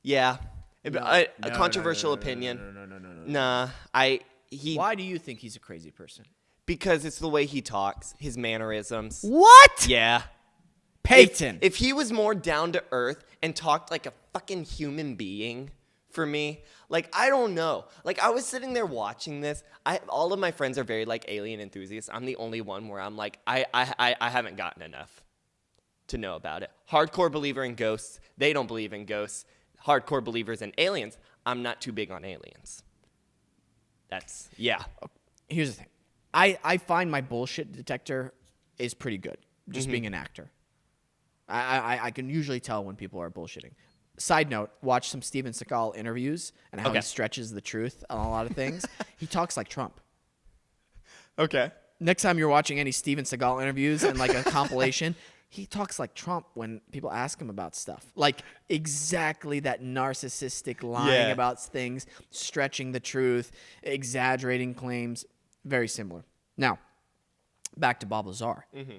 [SPEAKER 2] Yeah. A controversial opinion. No.
[SPEAKER 1] Why do you think he's a crazy person?
[SPEAKER 2] Because it's the way he talks, his mannerisms.
[SPEAKER 1] What?
[SPEAKER 2] Yeah.
[SPEAKER 1] Peyton.
[SPEAKER 2] If he was more down to earth and talked like a fucking human being for me, like, I don't know. Like, I was sitting there watching this. All of my friends are very, like, alien enthusiasts. I'm the only one where I'm like, I haven't gotten enough to know about it. Hardcore believer in ghosts. They don't believe in ghosts. Hardcore believers in aliens. I'm not too big on aliens. Yeah.
[SPEAKER 1] Here's the thing. I find my bullshit detector is pretty good, just being an actor. I can usually tell when people are bullshitting. Side note, watch some Steven Seagal interviews and how he stretches the truth on a lot of things. He talks like Trump.
[SPEAKER 2] Okay.
[SPEAKER 1] Next time you're watching any Steven Seagal interviews and like a compilation, he talks like Trump when people ask him about stuff. Like exactly that narcissistic lying about things, stretching the truth, exaggerating claims. Very similar. Now, back to Bob Lazar. Mm-hmm.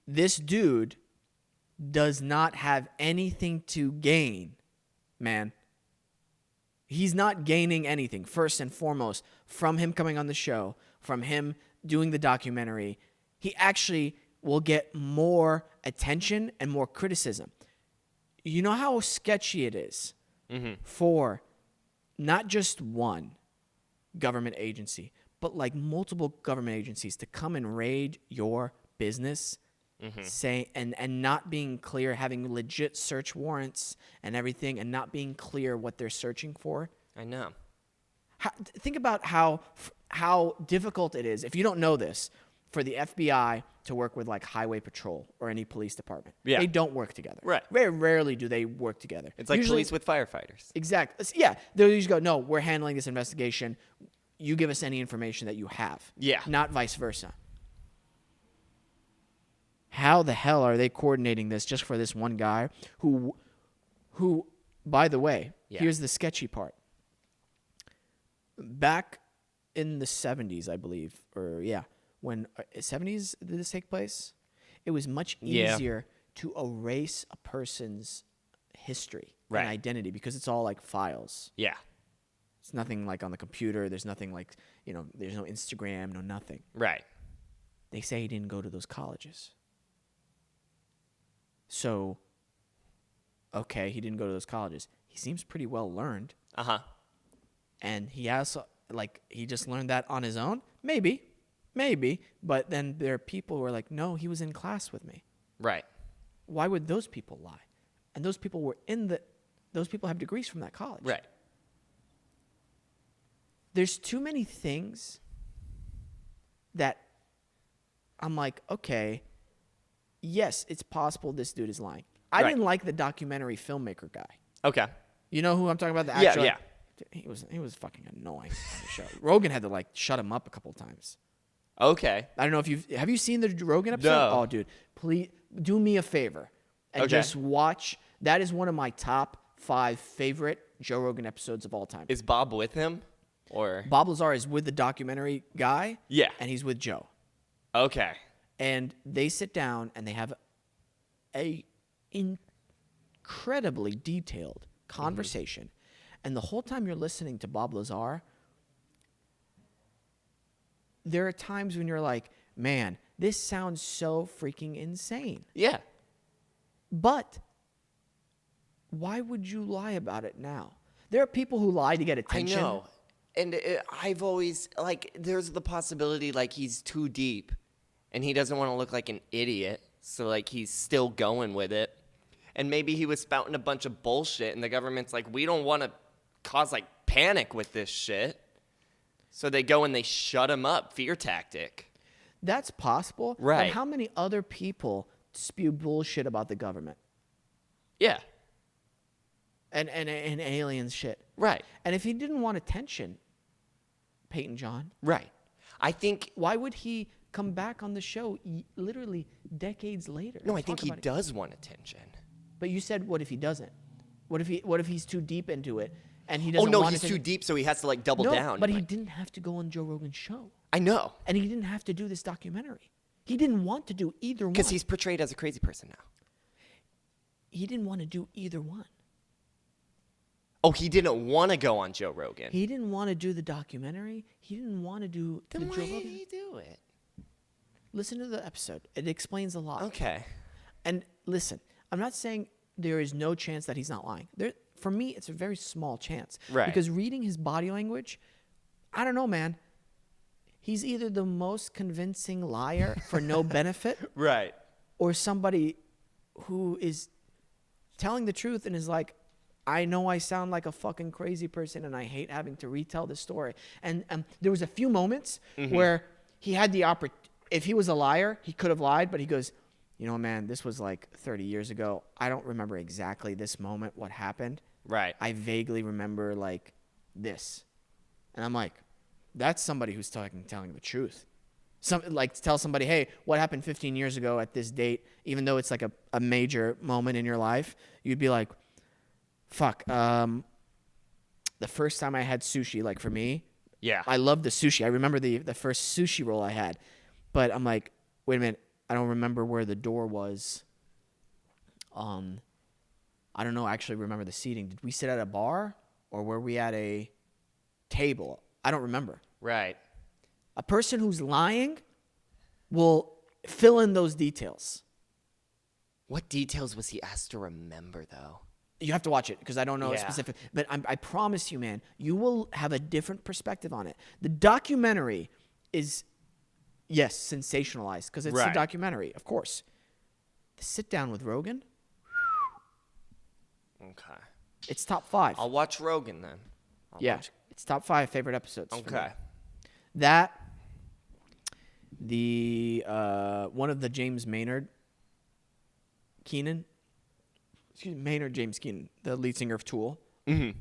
[SPEAKER 1] This dude does not have anything to gain, man. He's not gaining anything, first and foremost, from him coming on the show, from him doing the documentary. He actually will get more attention and more criticism. You know how sketchy it is for not just one government agency, but like multiple government agencies to come and raid your business, say and not being clear, having legit search warrants and everything, and not being clear what they're searching for.
[SPEAKER 2] I know.
[SPEAKER 1] Think about how difficult it is, if you don't know this, for the FBI to work with like highway patrol or any police department.
[SPEAKER 2] Yeah.
[SPEAKER 1] They don't work together.
[SPEAKER 2] Right.
[SPEAKER 1] Very rarely do they work together.
[SPEAKER 2] It's like
[SPEAKER 1] Usually,
[SPEAKER 2] police with firefighters.
[SPEAKER 1] Exactly. Yeah. They'll usually go, no, we're handling this investigation. You give us any information that you have.
[SPEAKER 2] Yeah.
[SPEAKER 1] Not vice versa. How the hell are they coordinating this just for this one guy who, by the way, here's the sketchy part. Back in the 70s, I believe, when 70s did this take place? It was much easier to erase a person's history and identity because it's all like files.
[SPEAKER 2] Yeah.
[SPEAKER 1] It's nothing like on the computer. There's nothing like, there's no Instagram, no nothing.
[SPEAKER 2] Right.
[SPEAKER 1] They say he didn't go to those colleges. So, okay, he didn't go to those colleges. He seems pretty well learned.
[SPEAKER 2] Uh-huh.
[SPEAKER 1] And he has, he just learned that on his own? Maybe. But then there are people who are like, no, he was in class with me.
[SPEAKER 2] Right.
[SPEAKER 1] Why would those people lie? And those people those people have degrees from that college.
[SPEAKER 2] Right.
[SPEAKER 1] There's too many things that I'm like, okay, yes, it's possible this dude is lying. I didn't like the documentary filmmaker guy.
[SPEAKER 2] Okay.
[SPEAKER 1] You know who I'm talking about? The actual,
[SPEAKER 2] Yeah.
[SPEAKER 1] He was fucking annoying on the show. Rogan had to shut him up a couple of times.
[SPEAKER 2] Okay.
[SPEAKER 1] I don't know if have you seen the Rogan episode?
[SPEAKER 2] No.
[SPEAKER 1] Oh, dude, please do me a favor and just watch. That is one of my top 5 favorite Joe Rogan episodes of all time.
[SPEAKER 2] Is Bob with him? Or
[SPEAKER 1] Bob Lazar is with the documentary guy.
[SPEAKER 2] Yeah.
[SPEAKER 1] And he's with Joe.
[SPEAKER 2] Okay.
[SPEAKER 1] And they sit down and they have a incredibly detailed conversation. And the whole time you're listening to Bob Lazar, there are times when you're like, man, this sounds so freaking insane.
[SPEAKER 2] Yeah.
[SPEAKER 1] But why would you lie about it now? There are people who lie to get attention.
[SPEAKER 2] I know. And I've always, there's the possibility, he's too deep and he doesn't want to look like an idiot. So, he's still going with it. And maybe he was spouting a bunch of bullshit and the government's like, we don't want to cause, panic with this shit. So they go and they shut him up. Fear tactic.
[SPEAKER 1] That's possible.
[SPEAKER 2] Right.
[SPEAKER 1] But how many other people spew bullshit about the government?
[SPEAKER 2] Yeah.
[SPEAKER 1] And aliens shit.
[SPEAKER 2] Right.
[SPEAKER 1] And if he didn't want attention, Peyton John.
[SPEAKER 2] Right. I think.
[SPEAKER 1] Why would he come back on the show literally decades later?
[SPEAKER 2] No, I think he does want attention.
[SPEAKER 1] But you said, what if he doesn't? What if he's too deep into it and he doesn't?
[SPEAKER 2] Oh no,
[SPEAKER 1] want
[SPEAKER 2] he's too deep, so he has to double down.
[SPEAKER 1] But he didn't have to go on Joe Rogan's show.
[SPEAKER 2] I know.
[SPEAKER 1] And he didn't have to do this documentary. He didn't want to do either one.
[SPEAKER 2] Because he's portrayed as a crazy person now.
[SPEAKER 1] He didn't want to do either one.
[SPEAKER 2] Oh, he didn't want to go on Joe Rogan.
[SPEAKER 1] He didn't want to do the documentary. He didn't want to do
[SPEAKER 2] Then
[SPEAKER 1] the
[SPEAKER 2] why
[SPEAKER 1] Joe
[SPEAKER 2] did
[SPEAKER 1] Rogan.
[SPEAKER 2] he do it?
[SPEAKER 1] Listen to the episode. It explains a lot.
[SPEAKER 2] Okay.
[SPEAKER 1] And listen, I'm not saying there is no chance that he's not lying. For me, it's a very small chance.
[SPEAKER 2] Right.
[SPEAKER 1] Because reading his body language, I don't know, man. He's either the most convincing liar for no benefit,
[SPEAKER 2] Right.
[SPEAKER 1] or somebody who is telling the truth and is like, I know I sound like a fucking crazy person and I hate having to retell this story. And there was a few moments where he had the opportunity. If he was a liar, he could have lied, but he goes, you know, man, this was 30 years ago. I don't remember exactly this moment, what happened.
[SPEAKER 2] Right.
[SPEAKER 1] I vaguely remember this. And I'm like, that's somebody who's telling the truth. Tell somebody, hey, what happened 15 years ago at this date, even though it's a major moment in your life, you'd be like, fuck, the first time I had sushi, for me,
[SPEAKER 2] Yeah.
[SPEAKER 1] I loved the sushi. I remember the first sushi roll I had. But I'm like, wait a minute, I don't remember where the door was. I don't know, actually remember the seating. Did we sit at a bar or were we at a table? I don't remember.
[SPEAKER 2] Right.
[SPEAKER 1] A person who's lying will fill in those details.
[SPEAKER 2] What details was he asked to remember, though?
[SPEAKER 1] You have to watch it because I don't know
[SPEAKER 2] Yeah.
[SPEAKER 1] specific. But I promise you, man, you will have a different perspective on it. The documentary is, yes, sensationalized because it's a
[SPEAKER 2] Right.
[SPEAKER 1] documentary, of course. The sit down with Rogan,
[SPEAKER 2] Okay.
[SPEAKER 1] it's top 5.
[SPEAKER 2] I'll watch Rogan then.
[SPEAKER 1] It's top 5 favorite episodes. for me.
[SPEAKER 2] Okay.
[SPEAKER 1] That, The one of the James Maynard Keenan. Excuse me, Maynard James Keenan, the lead singer of Tool.
[SPEAKER 2] Mm-hmm.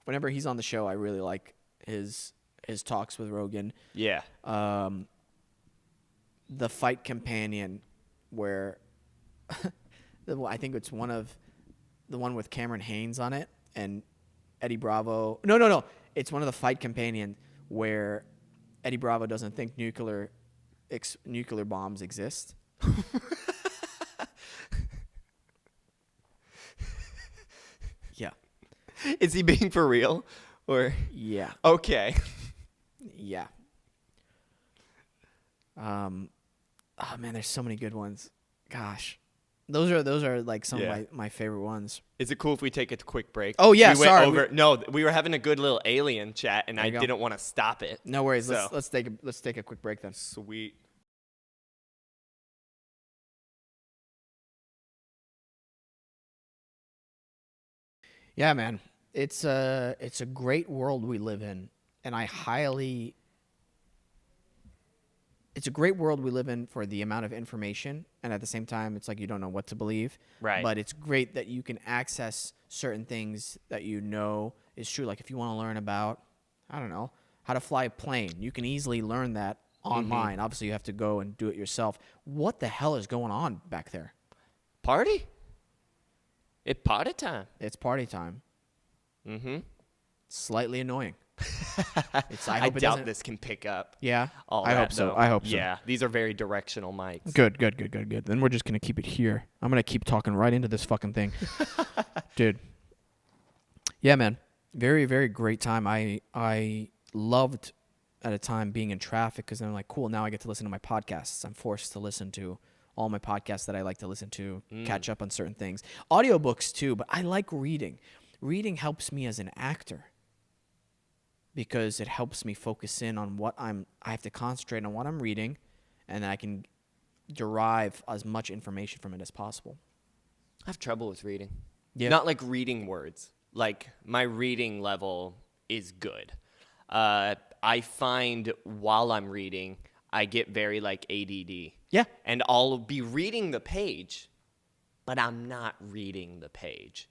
[SPEAKER 1] Whenever he's on the show, I really like his talks with Rogan.
[SPEAKER 2] Yeah.
[SPEAKER 1] The Fight Companion, where I think it's the one with Cameron Haynes on it and Eddie Bravo. No. It's one of the Fight Companion where Eddie Bravo doesn't think nuclear bombs exist. Yeah.
[SPEAKER 2] Is he being for real? Or
[SPEAKER 1] Yeah.
[SPEAKER 2] okay.
[SPEAKER 1] Yeah. Oh man, there's so many good ones. Gosh. Those are like some of my favorite ones.
[SPEAKER 2] Is it cool if we take a quick break?
[SPEAKER 1] Oh yeah,
[SPEAKER 2] we
[SPEAKER 1] sorry.
[SPEAKER 2] We were having a good little alien chat, and I didn't want to stop it.
[SPEAKER 1] No worries.
[SPEAKER 2] So.
[SPEAKER 1] Let's take a quick break then.
[SPEAKER 2] Sweet.
[SPEAKER 1] Yeah, man. It's a great world we live in, and it's a great world we live in for the amount of information, and at the same time, it's like you don't know what to believe.
[SPEAKER 2] Right.
[SPEAKER 1] But it's great that you can access certain things that you know is true. Like if you want to learn about, I don't know, how to fly a plane, you can easily learn that online. Mm-hmm. Obviously, you have to go and do it yourself. What the hell is going on back there?
[SPEAKER 2] Party? It's party time.
[SPEAKER 1] It's party time.
[SPEAKER 2] Mm-hmm.
[SPEAKER 1] Slightly annoying.
[SPEAKER 2] I doubt this can pick up.
[SPEAKER 1] Yeah,
[SPEAKER 2] I
[SPEAKER 1] hope so. I hope so.
[SPEAKER 2] Yeah, these are very directional mics.
[SPEAKER 1] Good. Then we're just gonna keep it here. I'm gonna keep talking right into this fucking thing, dude. Yeah, man. Very, very great time. I loved at a time being in traffic because then I'm like, cool. Now I get to listen to my podcasts. I'm forced to listen to all my podcasts that I like to listen to, catch up on certain things. Audiobooks too, but I like reading. Reading helps me as an actor because it helps me focus in on I have to concentrate on what I'm reading, and I can derive as much information from it as possible.
[SPEAKER 2] I have trouble with reading.
[SPEAKER 1] Yeah.
[SPEAKER 2] Not like reading words. Like my reading level is good. I find while I'm reading, I get very like ADD.
[SPEAKER 1] Yeah.
[SPEAKER 2] And I'll be reading the page, but I'm not reading the page.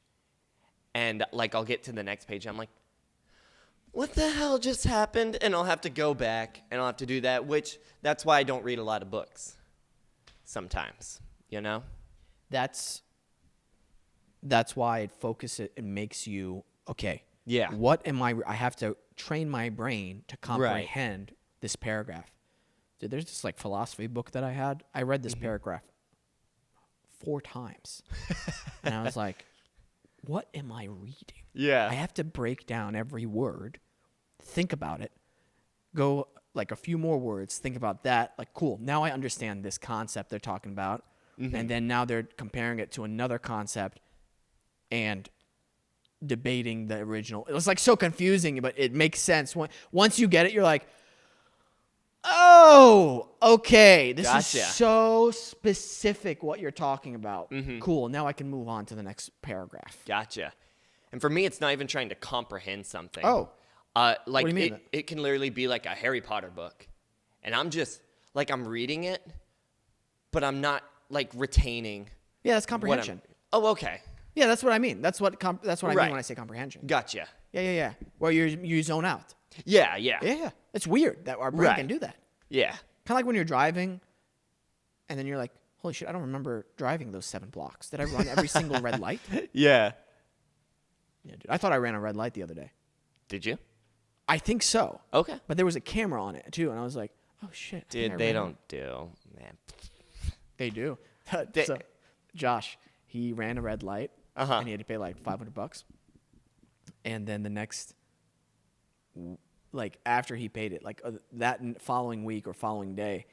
[SPEAKER 2] And like I'll get to the next page, I'm like, what the hell just happened? And I'll have to go back and I'll have to do that, which that's why I don't read a lot of books sometimes, you know?
[SPEAKER 1] That's why it makes you, okay.
[SPEAKER 2] Yeah.
[SPEAKER 1] What am I have to train my brain to comprehend this paragraph. Dude, there's this like philosophy book that I read this paragraph 4 times. And I was like, what am I reading?
[SPEAKER 2] Yeah.
[SPEAKER 1] I have to break down every word, think about it, go like a few more words, think about that. Like, cool. Now I understand this concept they're talking about. Mm-hmm. And then now they're comparing it to another concept and debating the original. It was like so confusing, but it makes sense. Once you get it, you're like, oh, okay. This is so specific what you're talking about. Mm-hmm. Cool. Now I can move on to the next paragraph.
[SPEAKER 2] Gotcha. And for me, it's not even trying to comprehend something.
[SPEAKER 1] Oh.
[SPEAKER 2] Like
[SPEAKER 1] what do you mean?
[SPEAKER 2] It can literally be like a Harry Potter book. And I'm just, like, I'm reading it, but I'm not, like, retaining.
[SPEAKER 1] Yeah, that's comprehension.
[SPEAKER 2] Oh, okay.
[SPEAKER 1] Yeah, that's what I mean. That's what I mean when I say comprehension.
[SPEAKER 2] Gotcha.
[SPEAKER 1] Yeah. Where you zone out.
[SPEAKER 2] Yeah.
[SPEAKER 1] Yeah. It's weird that our brain can do that.
[SPEAKER 2] Yeah.
[SPEAKER 1] Kind of like when you're driving, and then you're like, holy shit, I don't remember driving those 7 blocks. Did I run every single red light?
[SPEAKER 2] Yeah.
[SPEAKER 1] Yeah, dude. I thought I ran a red light the other day.
[SPEAKER 2] Did you?
[SPEAKER 1] I think so.
[SPEAKER 2] Okay.
[SPEAKER 1] But there was a camera on it, too, and I was like, oh, shit.
[SPEAKER 2] Dude, they don't do. Man.
[SPEAKER 1] They do. So, Josh, he ran a red light, and he had to pay like $500. And then the next, like after he paid it, like that following week or following day,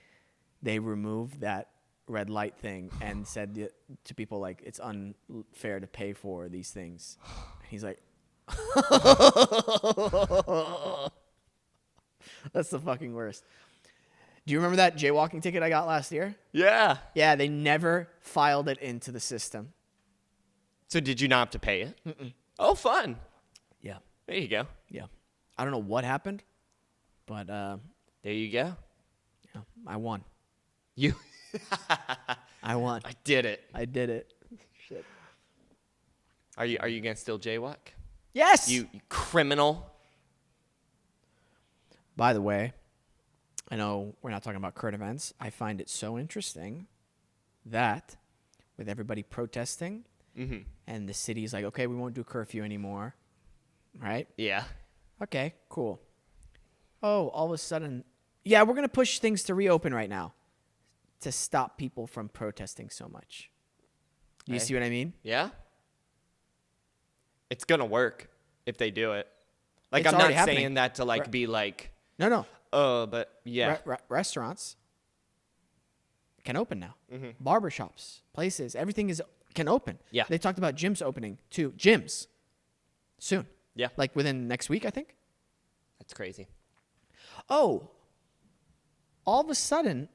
[SPEAKER 1] they removed that red light thing and said to people like, it's unfair to pay for these things. He's like, that's the fucking worst. Do you remember that jaywalking ticket I got last year?
[SPEAKER 2] Yeah.
[SPEAKER 1] Yeah, they never filed it into the system.
[SPEAKER 2] So did you not have to pay it? Mm-mm. Oh, fun.
[SPEAKER 1] Yeah.
[SPEAKER 2] There you go.
[SPEAKER 1] Yeah. I don't know what happened, but
[SPEAKER 2] there you go.
[SPEAKER 1] Yeah, I won.
[SPEAKER 2] You.
[SPEAKER 1] I won.
[SPEAKER 2] I did it.
[SPEAKER 1] I did it. Shit.
[SPEAKER 2] Are you gonna still jaywalk?
[SPEAKER 1] Yes.
[SPEAKER 2] You criminal.
[SPEAKER 1] By the way, I know we're not talking about current events. I find it so interesting that with everybody protesting and the city's like, okay, we won't do curfew anymore, right?
[SPEAKER 2] Yeah.
[SPEAKER 1] Okay, cool. Oh, all of a sudden, yeah, we're going to push things to reopen right now to stop people from protesting so much. Do you
[SPEAKER 2] Hey.
[SPEAKER 1] see what I mean?
[SPEAKER 2] Yeah. It's gonna work if they do it. Like,
[SPEAKER 1] It's
[SPEAKER 2] I'm not
[SPEAKER 1] already happening.
[SPEAKER 2] saying that to like be like,
[SPEAKER 1] No.
[SPEAKER 2] but yeah.
[SPEAKER 1] Restaurants can open now. Barbershops, places, everything can open.
[SPEAKER 2] Yeah.
[SPEAKER 1] They talked about gyms opening too. Gyms soon.
[SPEAKER 2] Yeah.
[SPEAKER 1] Like within next week, I think.
[SPEAKER 2] That's crazy.
[SPEAKER 1] Oh, all of a sudden,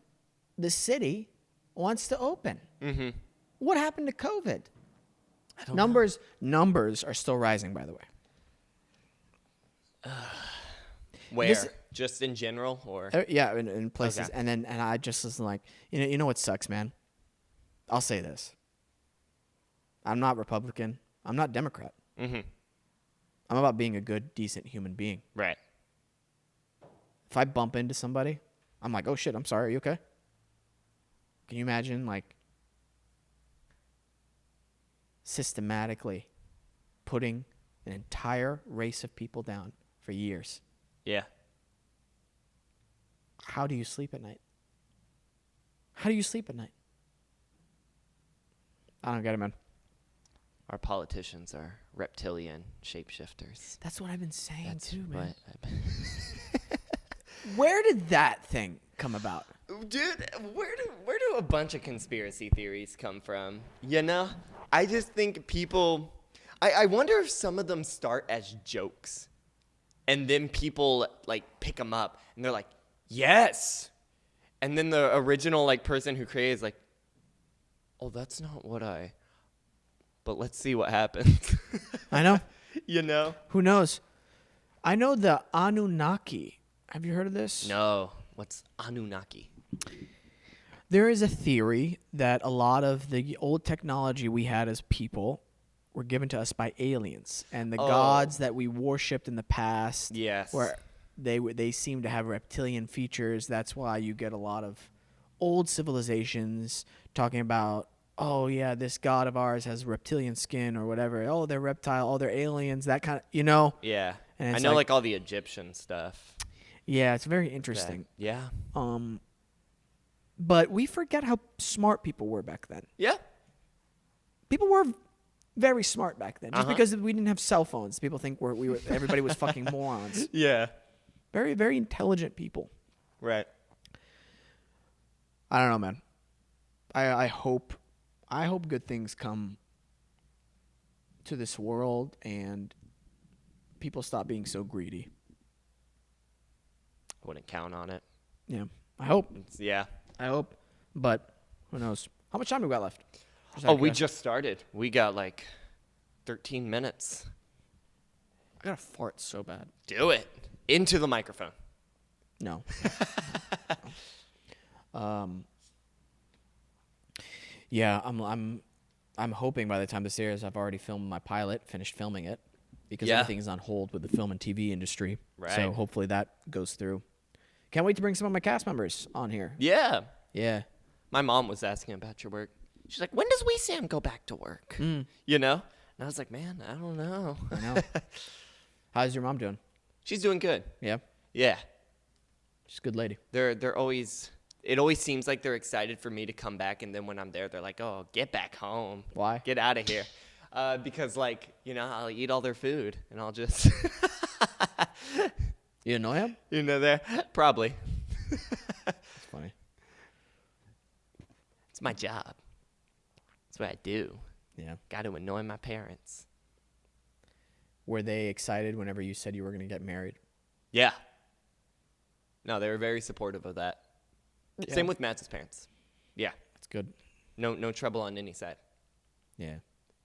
[SPEAKER 1] the city wants to open. Mm-hmm. What happened to COVID?
[SPEAKER 2] I don't know.
[SPEAKER 1] Numbers are still rising, by the way.
[SPEAKER 2] Where? Just in general, or?
[SPEAKER 1] Yeah, in places.
[SPEAKER 2] Okay.
[SPEAKER 1] And I just was like, you know what sucks, man? I'll say this. I'm not Republican. I'm not Democrat.
[SPEAKER 2] Mm-hmm.
[SPEAKER 1] I'm about being a good, decent human being.
[SPEAKER 2] Right.
[SPEAKER 1] If I bump into somebody, I'm like, oh shit, I'm sorry, are you okay? Can you imagine, like, systematically putting an entire race of people down for years?
[SPEAKER 2] Yeah.
[SPEAKER 1] How do you sleep at night? How do you sleep at night? I don't get it, man.
[SPEAKER 2] Our politicians are reptilian shapeshifters.
[SPEAKER 1] That's what I've been saying
[SPEAKER 2] That's
[SPEAKER 1] too, man.
[SPEAKER 2] what
[SPEAKER 1] Where did that thing come about?
[SPEAKER 2] Dude, where do a bunch of conspiracy theories come from? You know? I just think people I wonder if some of them start as jokes. And then people like pick them up and they're like, "Yes." And then the original like person who created is like, "Oh, that's not what but let's see what happens."
[SPEAKER 1] I know.
[SPEAKER 2] You know?
[SPEAKER 1] Who knows? I know the Anunnaki. Have you heard of this?
[SPEAKER 2] No. What's Anunnaki?
[SPEAKER 1] There is a theory that a lot of the old technology we had as people were given to us by aliens, and the gods that we worshipped in the past,
[SPEAKER 2] Yes.
[SPEAKER 1] where they seem to have reptilian features. That's why you get a lot of old civilizations talking about, oh yeah, this god of ours has reptilian skin or whatever. Oh, they're reptile. Oh, they're aliens. That kind of, you know.
[SPEAKER 2] Yeah.
[SPEAKER 1] And
[SPEAKER 2] I
[SPEAKER 1] it's
[SPEAKER 2] know
[SPEAKER 1] like-
[SPEAKER 2] like all the Egyptian stuff.
[SPEAKER 1] Yeah, it's very interesting.
[SPEAKER 2] Yeah.
[SPEAKER 1] But we forget how smart people were back then.
[SPEAKER 2] Yeah.
[SPEAKER 1] People were very smart back then. Just
[SPEAKER 2] Uh-huh.
[SPEAKER 1] because we didn't have cell phones, people think everybody was fucking morons.
[SPEAKER 2] Yeah.
[SPEAKER 1] Very, very intelligent people.
[SPEAKER 2] Right.
[SPEAKER 1] I don't know, man. I hope good things come to this world and people stop being so greedy.
[SPEAKER 2] I wouldn't count on it.
[SPEAKER 1] Yeah, I hope.
[SPEAKER 2] Yeah.
[SPEAKER 1] I hope. But who knows? How much time do we got left?
[SPEAKER 2] Oh, we just started. We got like 13 minutes.
[SPEAKER 1] I got to fart so bad.
[SPEAKER 2] Do it. Into the microphone.
[SPEAKER 1] No. Yeah, I'm hoping by the time this airs, I've already filmed my pilot, finished filming it, because
[SPEAKER 2] Yeah.
[SPEAKER 1] everything is on hold with the film and TV industry.
[SPEAKER 2] Right.
[SPEAKER 1] So hopefully that goes through. Can't wait to bring some of my cast members on here.
[SPEAKER 2] Yeah.
[SPEAKER 1] Yeah.
[SPEAKER 2] My mom was asking about your work. She's like, when does Wesam go back to work? You know? And I was like, man, I don't know.
[SPEAKER 1] I know. How's your mom doing?
[SPEAKER 2] She's doing good.
[SPEAKER 1] Yeah.
[SPEAKER 2] Yeah.
[SPEAKER 1] She's a good lady.
[SPEAKER 2] They're always, it always seems like they're excited for me to come back. And then when I'm there, they're like, oh, get back home.
[SPEAKER 1] Why?
[SPEAKER 2] Get out of here. Because like, you know, I'll eat all their food and I'll just,
[SPEAKER 1] You annoy him?
[SPEAKER 2] you know, there, probably.
[SPEAKER 1] That's funny.
[SPEAKER 2] It's my job. That's what I do.
[SPEAKER 1] Yeah.
[SPEAKER 2] Got to annoy my parents.
[SPEAKER 1] Were they excited whenever you said you were going to get married?
[SPEAKER 2] Yeah. No, they were very supportive of that.
[SPEAKER 1] Yeah.
[SPEAKER 2] Same with Matt's parents. Yeah.
[SPEAKER 1] That's good.
[SPEAKER 2] No trouble on any side.
[SPEAKER 1] Yeah.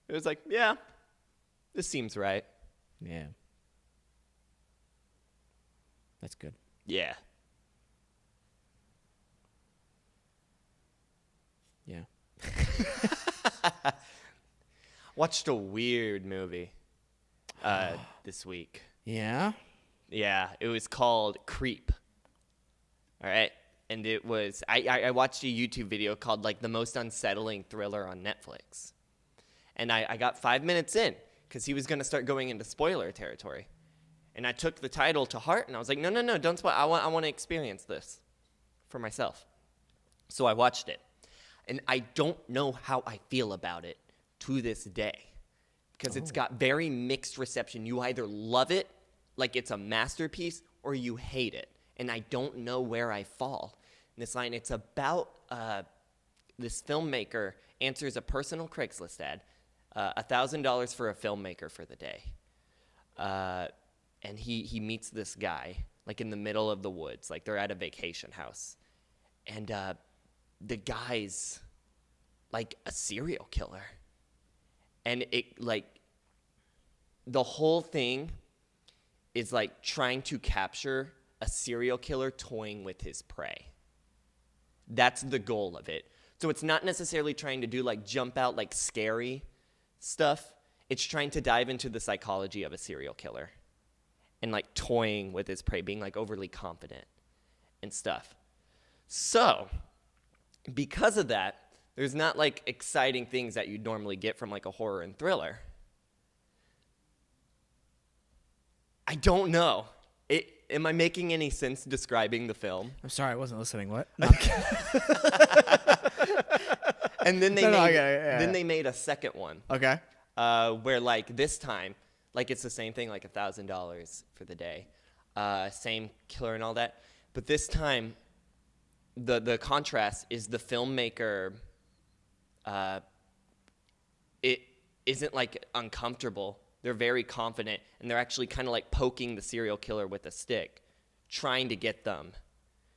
[SPEAKER 2] It was like, yeah, this seems right.
[SPEAKER 1] Yeah. That's good.
[SPEAKER 2] Yeah. Watched a weird movie this week.
[SPEAKER 1] Yeah?
[SPEAKER 2] Yeah, it was called Creep. All right. And it was, I watched a YouTube video called like the most unsettling thriller on Netflix. And I got 5 minutes in because he was going to start going into spoiler territory. And I took the title to heart and I was like, no, don't spoil. I want to experience this for myself. So I watched it. And I don't know how I feel about it to this day because it's got very mixed reception. You either love it like it's a masterpiece or you hate it. And I don't know where I fall in this line. It's about this filmmaker answers a personal Craigslist ad, $1,000 for a filmmaker for the day. And he meets this guy, like in the middle of the woods, like they're at a vacation house. And the guy's like a serial killer. And it like the whole thing is like trying to capture a serial killer toying with his prey. That's the goal of it. So it's not necessarily trying to do like jump out like scary stuff. It's trying to dive into the psychology of a serial killer and like toying with his prey, being like overly confident and stuff. So because of that, there's not like exciting things that you'd normally get from like a horror and thriller. I don't know. Am I making any sense describing the film?
[SPEAKER 1] I'm sorry, I wasn't listening. What? No,
[SPEAKER 2] And then they made a second one.
[SPEAKER 1] okay.
[SPEAKER 2] Where like this time, like it's the same thing, like $1,000 for the day, same killer and all that. But this time, the contrast is the filmmaker. It isn't like uncomfortable. They're very confident, and they're actually kind of like poking the serial killer with a stick, trying to get them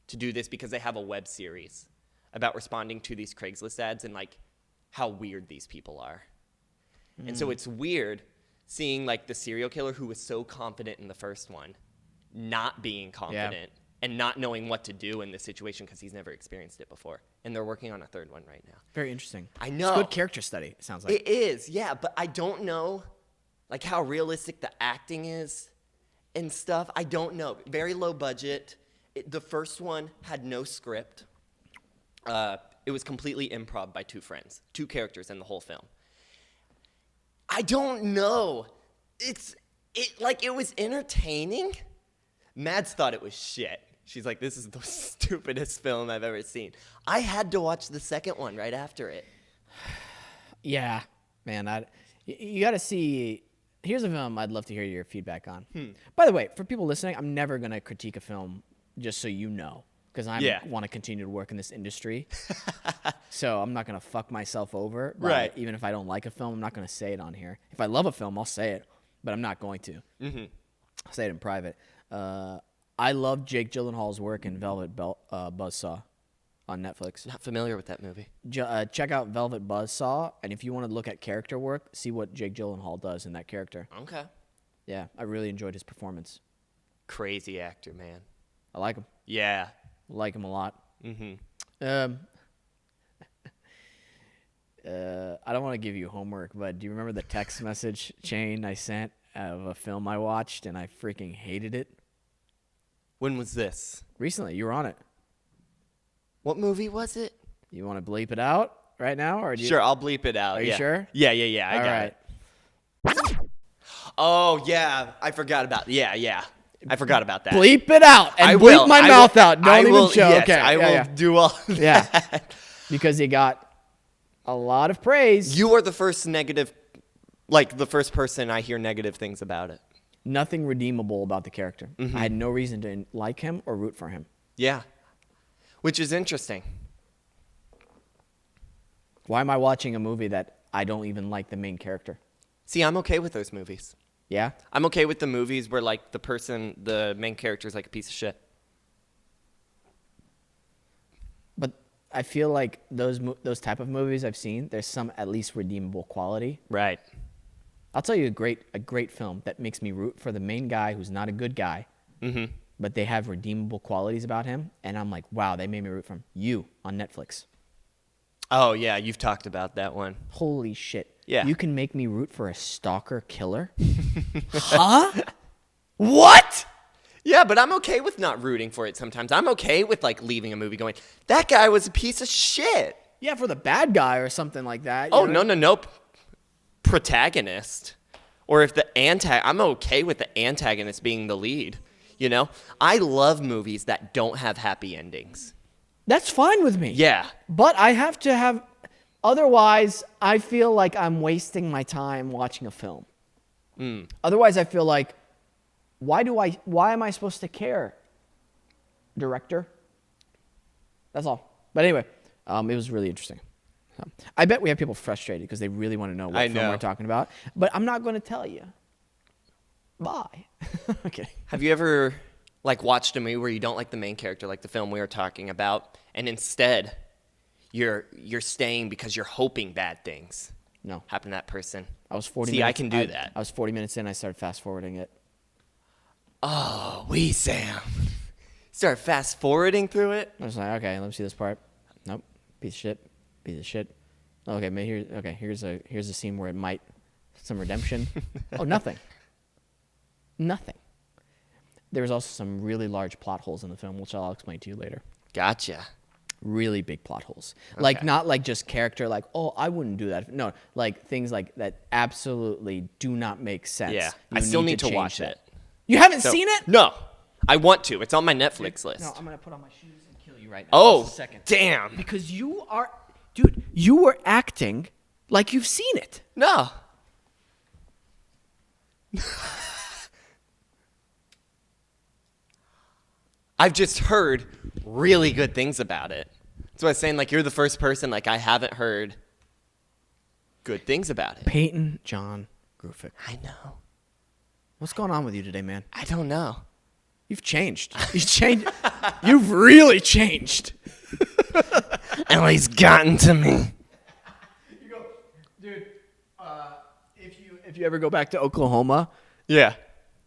[SPEAKER 2] to do this because they have a web series about responding to these Craigslist ads and like how weird these people are. And so it's weird seeing like the serial killer who was so confident in the first one not being confident and not knowing what to do in this situation because he's never experienced it before. And they're working on a third one right now.
[SPEAKER 1] Very interesting.
[SPEAKER 2] I know.
[SPEAKER 1] It's a good character study, it sounds like.
[SPEAKER 2] It is, yeah, but I don't know like how realistic the acting is and stuff. I don't know. Very low budget. The first one had no script. It was completely improv by two friends, two characters in the whole film. I don't know. It was entertaining. Mads thought it was shit. She's like, this is the stupidest film I've ever seen. I had to watch the second one right after it.
[SPEAKER 1] Yeah, man. You got to see. Here's a film I'd love to hear your feedback on. By the way, for people listening, I'm never going to critique a film, just so you know, because I want to continue to work in this industry. So I'm not going to fuck myself over.
[SPEAKER 2] Right.
[SPEAKER 1] Even if I don't like a film, I'm not going to say it on here. If I love a film, I'll say it, but I'm not going to.
[SPEAKER 2] Mm-hmm.
[SPEAKER 1] I'll say it in private. I love Jake Gyllenhaal's work in Velvet Buzzsaw on Netflix.
[SPEAKER 2] Not familiar with that movie.
[SPEAKER 1] Check out Velvet Buzzsaw, and if you want to look at character work, see what Jake Gyllenhaal does in that character.
[SPEAKER 2] Okay.
[SPEAKER 1] Yeah, I really enjoyed his performance.
[SPEAKER 2] Crazy actor, man.
[SPEAKER 1] I like him.
[SPEAKER 2] Yeah.
[SPEAKER 1] I like him a lot.
[SPEAKER 2] Mm-hmm.
[SPEAKER 1] I don't want to give you homework, but do you remember the text message chain I sent of a film I watched, and I freaking hated it?
[SPEAKER 2] When was this?
[SPEAKER 1] Recently, you were on it.
[SPEAKER 2] What movie was it?
[SPEAKER 1] You want to bleep it out right now, or do you?
[SPEAKER 2] Sure, I'll bleep it out.
[SPEAKER 1] Are you sure?
[SPEAKER 2] Yeah. I got it. Oh, yeah. I forgot about I forgot about that.
[SPEAKER 1] Bleep it out and bleep my mouth out. Don't even show.
[SPEAKER 2] Yes,
[SPEAKER 1] okay.
[SPEAKER 2] I will do all that.
[SPEAKER 1] Yeah. Because he got a lot of praise.
[SPEAKER 2] You are the first the first person I hear negative things about it.
[SPEAKER 1] Nothing redeemable about the character.
[SPEAKER 2] Mm-hmm.
[SPEAKER 1] I had no reason to like him or root for him.
[SPEAKER 2] Yeah. Which is interesting.
[SPEAKER 1] Why am I watching a movie that I don't even like the main character?
[SPEAKER 2] See, I'm okay with those movies.
[SPEAKER 1] Yeah?
[SPEAKER 2] I'm okay with the movies where like the main character is like a piece of shit.
[SPEAKER 1] But I feel like those type of movies I've seen, there's some at least redeemable quality.
[SPEAKER 2] Right.
[SPEAKER 1] I'll tell you a great film that makes me root for the main guy who's not a good guy, but they have redeemable qualities about him, and I'm like, wow, they made me root for him. You on Netflix.
[SPEAKER 2] Oh, yeah, you've talked about that one.
[SPEAKER 1] Holy shit.
[SPEAKER 2] Yeah.
[SPEAKER 1] You can make me root for a stalker killer? Huh? What?
[SPEAKER 2] Yeah, but I'm okay with not rooting for it sometimes. I'm okay with, like, leaving a movie going, that guy was a piece of shit.
[SPEAKER 1] Yeah, for the bad guy or something like that.
[SPEAKER 2] Oh, no. Protagonist. Or if the I'm okay with the antagonist being the lead. You know? I love movies that don't have happy endings.
[SPEAKER 1] That's fine with me.
[SPEAKER 2] Yeah.
[SPEAKER 1] But I have to have... Otherwise, I feel like I'm wasting my time watching a film. Otherwise, I feel like, why am I supposed to care, director? That's all. But anyway, it was really interesting. So, I bet we have people frustrated because they really want to know what film we're talking about. But I'm not going to tell you. Bye. Okay.
[SPEAKER 2] Have you ever, like, watched a movie where you don't like the main character, like the film we were talking about, and instead you're staying because you're hoping bad things
[SPEAKER 1] No.
[SPEAKER 2] happen to that person?
[SPEAKER 1] I was 40
[SPEAKER 2] See,
[SPEAKER 1] minutes.
[SPEAKER 2] I can do that.
[SPEAKER 1] I was 40 minutes in. I started fast forwarding it.
[SPEAKER 2] Oh, Wesam. Start fast forwarding through it.
[SPEAKER 1] I was like, okay, let me see this part. Nope. Piece of shit. Piece of shit. Okay, here's a scene where it might some redemption. Oh, nothing. Nothing. There was also some really large plot holes in the film, which I'll explain to you later.
[SPEAKER 2] Gotcha.
[SPEAKER 1] Really big plot holes.
[SPEAKER 2] Okay.
[SPEAKER 1] Like, not like just character, like, oh, I wouldn't do that. No, like things like that absolutely do not make sense.
[SPEAKER 2] Yeah.
[SPEAKER 1] You
[SPEAKER 2] I still need to
[SPEAKER 1] change
[SPEAKER 2] watch
[SPEAKER 1] that.
[SPEAKER 2] it.
[SPEAKER 1] You haven't seen it?
[SPEAKER 2] No. I want to. It's on my Netflix list.
[SPEAKER 1] No, I'm going to put on my shoes and kill you right now.
[SPEAKER 2] Oh,
[SPEAKER 1] Just a second.
[SPEAKER 2] damn.
[SPEAKER 1] Because you are, dude, you were acting like you've seen it.
[SPEAKER 2] No. I've just heard really good things about it. That's what I was saying. Like, you're the first person, like, I haven't heard good things about it.
[SPEAKER 1] Peyton John Grufick.
[SPEAKER 2] I know.
[SPEAKER 1] What's going on with you today, man?
[SPEAKER 2] I don't know.
[SPEAKER 1] You've changed. You've changed. You've really changed.
[SPEAKER 2] Ellie's gotten to me.
[SPEAKER 1] You go, dude. If you ever go back to Oklahoma,
[SPEAKER 2] Yeah.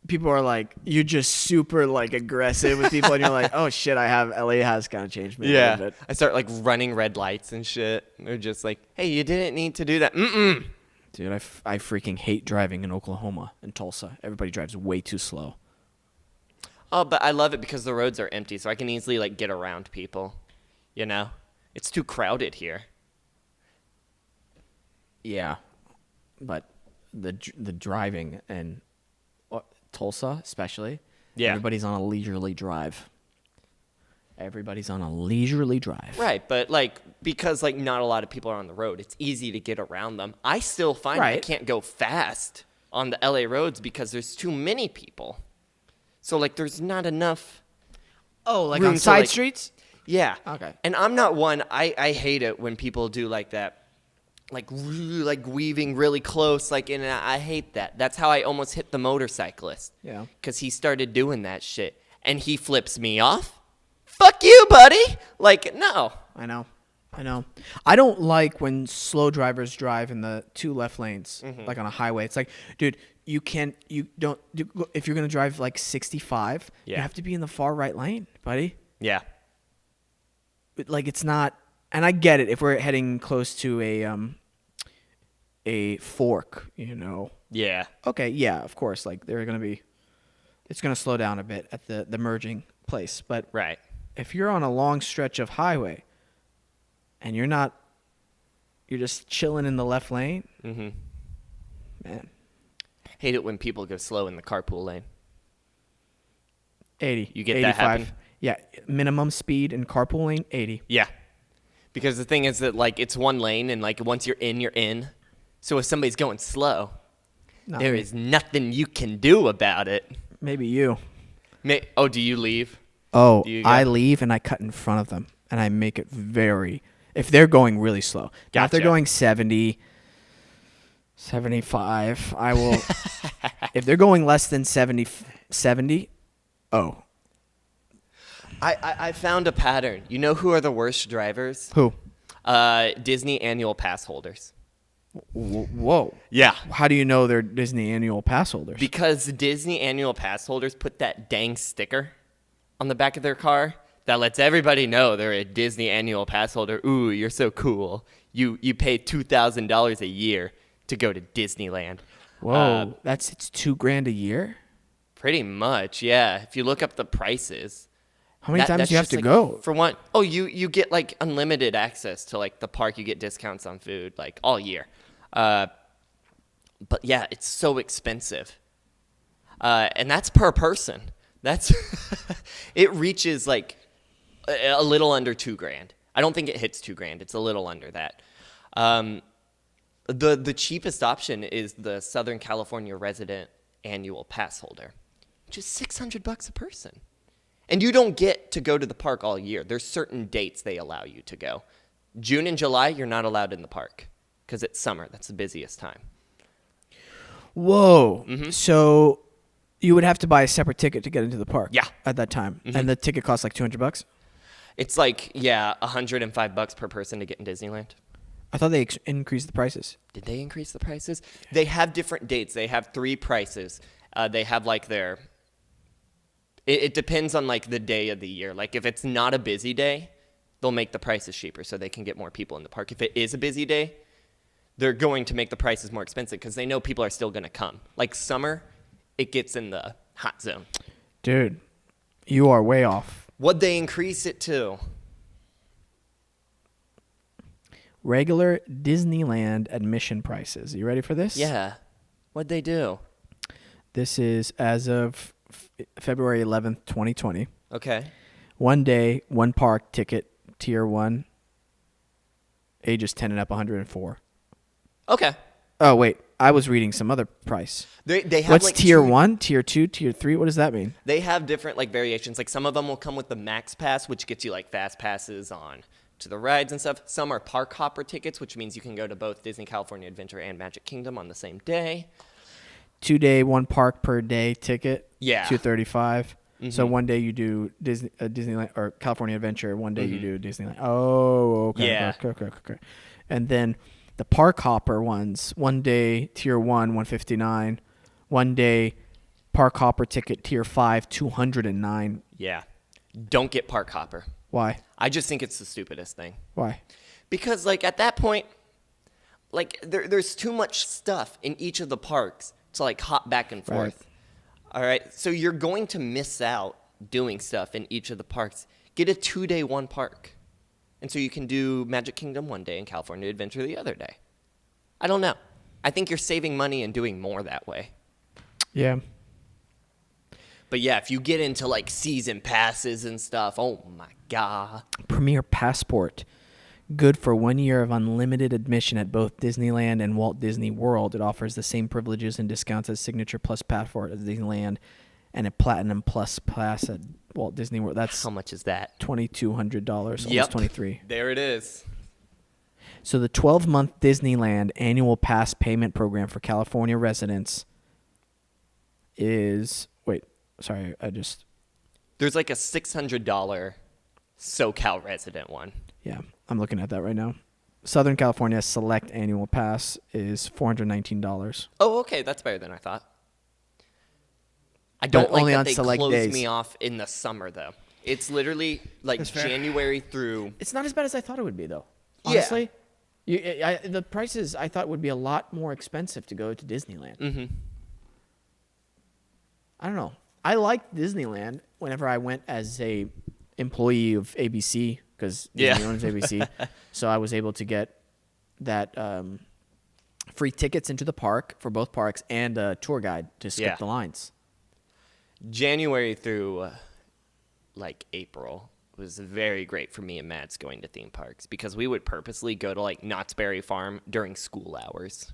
[SPEAKER 1] people are like, you're just super like aggressive with people, and you're like, oh shit, LA has kind of changed me a little bit.
[SPEAKER 2] I start, like, running red lights and shit. They're just like, hey, you didn't need to do that. Mm-mm.
[SPEAKER 1] Dude, I freaking hate driving in Oklahoma and Tulsa. Everybody drives way too slow.
[SPEAKER 2] Oh, but I love it because the roads are empty, so I can easily, like, get around people. You know? It's too crowded here.
[SPEAKER 1] Yeah, but the driving in Tulsa, especially, everybody's on a leisurely drive. Everybody's on a leisurely drive.
[SPEAKER 2] Right, but, like, because, like, not a lot of people are on the road, it's easy to get around them. I still find I can't go fast on the LA roads because there's too many people. So, like, there's not enough.
[SPEAKER 1] Oh, like
[SPEAKER 2] room
[SPEAKER 1] on
[SPEAKER 2] to,
[SPEAKER 1] side
[SPEAKER 2] like-
[SPEAKER 1] streets?
[SPEAKER 2] Yeah.
[SPEAKER 1] Okay.
[SPEAKER 2] And I'm not one. I hate it when people do like that, like weaving really close. Like, and I hate that. That's how I almost hit the motorcyclist.
[SPEAKER 1] Yeah.
[SPEAKER 2] Because he started doing that shit, and he flips me off. Fuck you, buddy. Like, no.
[SPEAKER 1] I know. I don't like when slow drivers drive in the two left lanes, like on a highway. It's like, dude, if you're going to drive like 65, you
[SPEAKER 2] Yeah.
[SPEAKER 1] have to be in the far right lane, buddy.
[SPEAKER 2] Yeah.
[SPEAKER 1] Like, it's not, and I get it if we're heading close to a fork, you know.
[SPEAKER 2] Yeah.
[SPEAKER 1] Okay, yeah, of course, like it's going to slow down a bit at the merging place, but
[SPEAKER 2] Right.
[SPEAKER 1] if you're on a long stretch of highway and you're just chilling in the left lane, man.
[SPEAKER 2] Hate it when people go slow in the carpool lane.
[SPEAKER 1] 80.
[SPEAKER 2] You get
[SPEAKER 1] 85.
[SPEAKER 2] that happen?
[SPEAKER 1] Yeah, minimum speed in carpool lane, 80.
[SPEAKER 2] Yeah. Because the thing is that, like, it's one lane, and, like, once you're in, you're in. So if somebody's going slow,
[SPEAKER 1] Not
[SPEAKER 2] there
[SPEAKER 1] me.
[SPEAKER 2] is nothing you can do about it.
[SPEAKER 1] Maybe you.
[SPEAKER 2] Oh, do you leave?
[SPEAKER 1] Oh,
[SPEAKER 2] Do you go?
[SPEAKER 1] I leave and I cut in front of them, and I make it if they're going really slow. Now, if they're
[SPEAKER 2] Gotcha.
[SPEAKER 1] going 70, 75, I will. If they're going less than 70, oh.
[SPEAKER 2] I found a pattern. You know who are the worst drivers?
[SPEAKER 1] Who?
[SPEAKER 2] Disney annual pass holders.
[SPEAKER 1] Whoa.
[SPEAKER 2] Yeah.
[SPEAKER 1] How do you know they're Disney annual pass holders?
[SPEAKER 2] Because Disney annual pass holders put that dang sticker on the back of their car that lets everybody know they're a Disney annual pass holder. Ooh, you're so cool. You pay $2,000 a year to go to Disneyland.
[SPEAKER 1] Whoa, it's $2,000 a year?
[SPEAKER 2] Pretty much, yeah. If you look up the prices.
[SPEAKER 1] How many times
[SPEAKER 2] that's
[SPEAKER 1] do you have
[SPEAKER 2] just,
[SPEAKER 1] to
[SPEAKER 2] like,
[SPEAKER 1] go?
[SPEAKER 2] For one, you get like unlimited access to like the park. You get discounts on food like all year. But yeah, it's so expensive. And that's per person. That's it reaches like a little under $2,000. I don't think it hits $2,000. It's a little under that. The cheapest option is the Southern California resident annual pass holder, which is $600 a person. And you don't get to go to the park all year. There's certain dates they allow you to go. June and July, you're not allowed in the park because it's summer. That's the busiest time.
[SPEAKER 1] Whoa. So you would have to buy a separate ticket to get into the park.
[SPEAKER 2] Yeah.
[SPEAKER 1] At that time. And the ticket costs like $200?
[SPEAKER 2] It's like, yeah, $105 per person to get in Disneyland.
[SPEAKER 1] I thought they increased the prices.
[SPEAKER 2] Did they increase the prices? They have different dates. They have 3 prices. They have like their... It depends on like the day of the year. Like if it's not a busy day, they'll make the prices cheaper so they can get more people in the park. If it is a busy day, they're going to make the prices more expensive because they know people are still going to come. Like summer, it gets in the hot zone.
[SPEAKER 1] Dude, you are way off.
[SPEAKER 2] What'd they increase it to?
[SPEAKER 1] Regular Disneyland admission prices. You ready for this?
[SPEAKER 2] Yeah. What'd they do?
[SPEAKER 1] This is as of February 11th, 2020.
[SPEAKER 2] Okay.
[SPEAKER 1] 1 day, 1 park ticket, tier 1, ages 10 and up, 104.
[SPEAKER 2] Okay.
[SPEAKER 1] Oh, wait. I was reading some other price.
[SPEAKER 2] They have
[SPEAKER 1] What's
[SPEAKER 2] like
[SPEAKER 1] tier 1, tier 2, tier 3? What does that mean?
[SPEAKER 2] They have different like variations. Like some of them will come with the max pass, which gets you like fast passes on to the rides and stuff. Some are park hopper tickets, which means you can go to both Disney California Adventure and Magic Kingdom on the same day.
[SPEAKER 1] 2 day, 1 park per day ticket.
[SPEAKER 2] Yeah.
[SPEAKER 1] $235. So 1 day you do Disneyland or California Adventure. 1 day you do Disneyland. Oh, okay.
[SPEAKER 2] Yeah.
[SPEAKER 1] Okay. And then the park hopper ones. 1 day tier 1, 159. 1 day park hopper ticket tier 5, 209.
[SPEAKER 2] Yeah. Don't get park hopper.
[SPEAKER 1] Why?
[SPEAKER 2] I just think it's the stupidest thing.
[SPEAKER 1] Why?
[SPEAKER 2] Because like at that point, like there's too much stuff in each of the parks to like hop back and forth.
[SPEAKER 1] Right.
[SPEAKER 2] All right. So you're going to miss out doing stuff in each of the parks. Get a 2 day 1 park. And so you can do Magic Kingdom 1 day and California Adventure the other day. I don't know. I think you're saving money and doing more that way.
[SPEAKER 1] Yeah.
[SPEAKER 2] But yeah, if you get into like season passes and stuff, oh my God.
[SPEAKER 1] Premier Passport. Good for 1 year of unlimited admission at both Disneyland and Walt Disney World. It offers the same privileges and discounts as Signature Plus Passport at Disneyland and a Platinum Plus Pass at Walt Disney World. That's
[SPEAKER 2] How much is that?
[SPEAKER 1] $2,200, almost $23.
[SPEAKER 2] There it is.
[SPEAKER 1] So the 12-month Disneyland annual pass payment program for California residents is
[SPEAKER 2] There's like a $600 SoCal resident one.
[SPEAKER 1] Yeah, I'm looking at that right now. Southern California Select Annual Pass is $419.
[SPEAKER 2] Oh, okay. That's better than I thought. I don't
[SPEAKER 1] But
[SPEAKER 2] like
[SPEAKER 1] only
[SPEAKER 2] that
[SPEAKER 1] on
[SPEAKER 2] they
[SPEAKER 1] select
[SPEAKER 2] close
[SPEAKER 1] days.
[SPEAKER 2] me off in the summer, though. It's literally like
[SPEAKER 1] That's fair.
[SPEAKER 2] January through...
[SPEAKER 1] It's not as bad as I thought it would be, though.
[SPEAKER 2] Yeah.
[SPEAKER 1] Honestly, the prices I thought would be a lot more expensive to go to Disneyland.
[SPEAKER 2] Mm-hmm.
[SPEAKER 1] I don't know. I liked Disneyland whenever I went as a employee of ABC because Disney owns ABC. So I was able to get that free tickets into the park for both parks and a tour guide to skip the lines.
[SPEAKER 2] January through like April was very great for me and Mads going to theme parks because we would purposely go to like Knott's Berry Farm during school hours.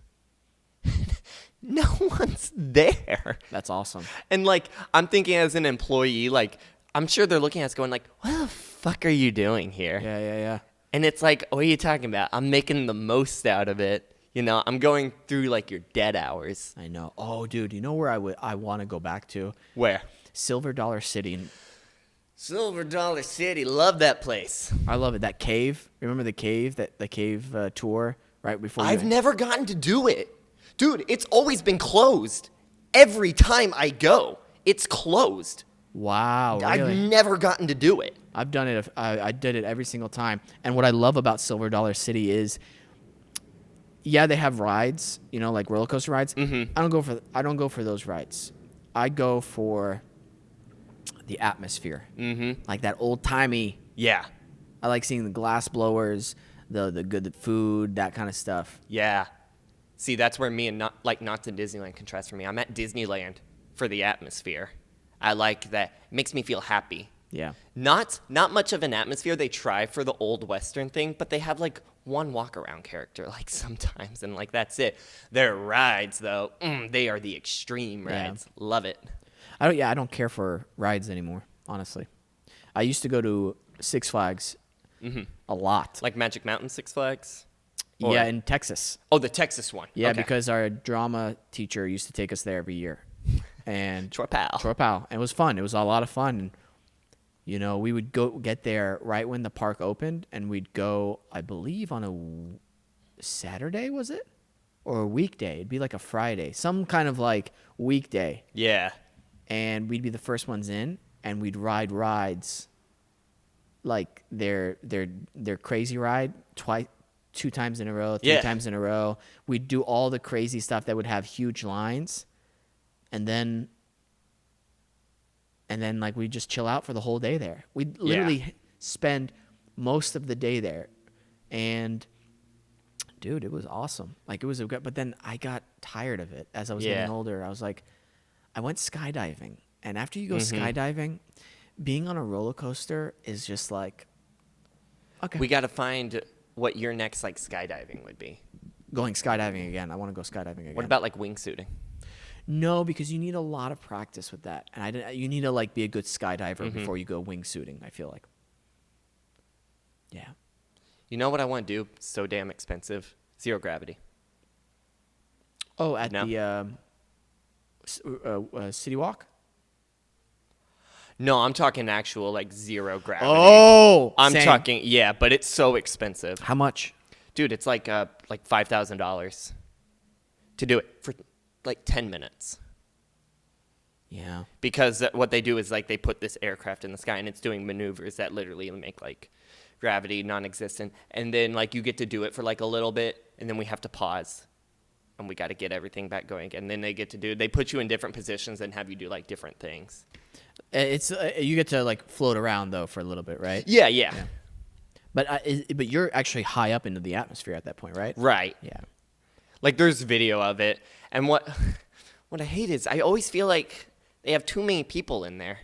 [SPEAKER 2] No one's there.
[SPEAKER 1] That's awesome.
[SPEAKER 2] And like I'm thinking as an employee, like I'm sure they're looking at us going like, what the fuck are you doing here?
[SPEAKER 1] Yeah.
[SPEAKER 2] And it's like, what are you talking about? I'm making the most out of it. You know, I'm going through like your dead hours.
[SPEAKER 1] I know. Oh, dude, you know where I want to go back to?
[SPEAKER 2] Where?
[SPEAKER 1] Silver Dollar City.
[SPEAKER 2] Silver Dollar City. Love that place.
[SPEAKER 1] I love it. That cave. Remember the cave? The cave tour right before.
[SPEAKER 2] I've never gotten to do it. Dude, it's always been closed. Every time I go, it's closed.
[SPEAKER 1] Wow, really?
[SPEAKER 2] I've never gotten to do it.
[SPEAKER 1] I've done it. I did it every single time. And what I love about Silver Dollar City is, yeah, they have rides, like roller coaster rides.
[SPEAKER 2] Mm-hmm.
[SPEAKER 1] I don't go for those rides. I go for the atmosphere, like that old timey.
[SPEAKER 2] Yeah.
[SPEAKER 1] I like seeing the glass blowers, the good food, that kind of stuff.
[SPEAKER 2] Yeah. See, that's where me and Knott's in Disneyland contrast for me. I'm at Disneyland for the atmosphere. I like that. It makes me feel happy.
[SPEAKER 1] Yeah.
[SPEAKER 2] Not much of an atmosphere. They try for the old Western thing, but they have like one walk around character like sometimes, and like that's it. Their rides though, they are the extreme rides. Yeah. Love it.
[SPEAKER 1] I don't care for rides anymore, honestly. I used to go to Six Flags a lot.
[SPEAKER 2] Like Magic Mountain, Six Flags?
[SPEAKER 1] Yeah, in Texas.
[SPEAKER 2] Oh, the Texas one.
[SPEAKER 1] Yeah,
[SPEAKER 2] okay.
[SPEAKER 1] Because our drama teacher used to take us there every year. And
[SPEAKER 2] Chorpal.
[SPEAKER 1] And it was fun. It was a lot of fun. And, we would get there right when the park opened, and we'd go, I believe, on a Saturday, was it? Or a weekday. It'd be like a Friday. Some kind of like weekday.
[SPEAKER 2] Yeah.
[SPEAKER 1] And we'd be the first ones in, and we'd ride rides like their crazy ride 2 times in a row, 3 times in a row. We'd do all the crazy stuff that would have huge lines, and then like we'd just chill out for the whole day there. We'd literally spend most of the day there, and dude, it was awesome. Like it was but then I got tired of it as I was getting older. I was like, I went skydiving, and after you go skydiving, being on a roller coaster is just like, okay.
[SPEAKER 2] We got to find what your next like skydiving would be.
[SPEAKER 1] Going skydiving again. I want to go skydiving again.
[SPEAKER 2] What about like wingsuiting?
[SPEAKER 1] No, because you need a lot of practice with that, and you need to like be a good skydiver before you go wingsuiting. I feel like. Yeah.
[SPEAKER 2] You know what I want to do? So damn expensive. Zero gravity.
[SPEAKER 1] Oh, at the City Walk?
[SPEAKER 2] No, I'm talking actual like zero gravity.
[SPEAKER 1] Oh,
[SPEAKER 2] I'm talking but it's so expensive.
[SPEAKER 1] How much?
[SPEAKER 2] Dude, it's like $5,000 to do it for like 10 minutes.
[SPEAKER 1] Yeah.
[SPEAKER 2] Because what they do is like they put this aircraft in the sky and it's doing maneuvers that literally make like gravity non-existent, and then like you get to do it for like a little bit, and then we have to pause and we got to get everything back going again. And then they put you in different positions and have you do like different things.
[SPEAKER 1] It's you get to like float around though for a little bit, right?
[SPEAKER 2] Yeah.
[SPEAKER 1] But you're actually high up into the atmosphere at that point, right?
[SPEAKER 2] Right.
[SPEAKER 1] Yeah.
[SPEAKER 2] Like there's video of it, and what I hate is I always feel like they have too many people in there,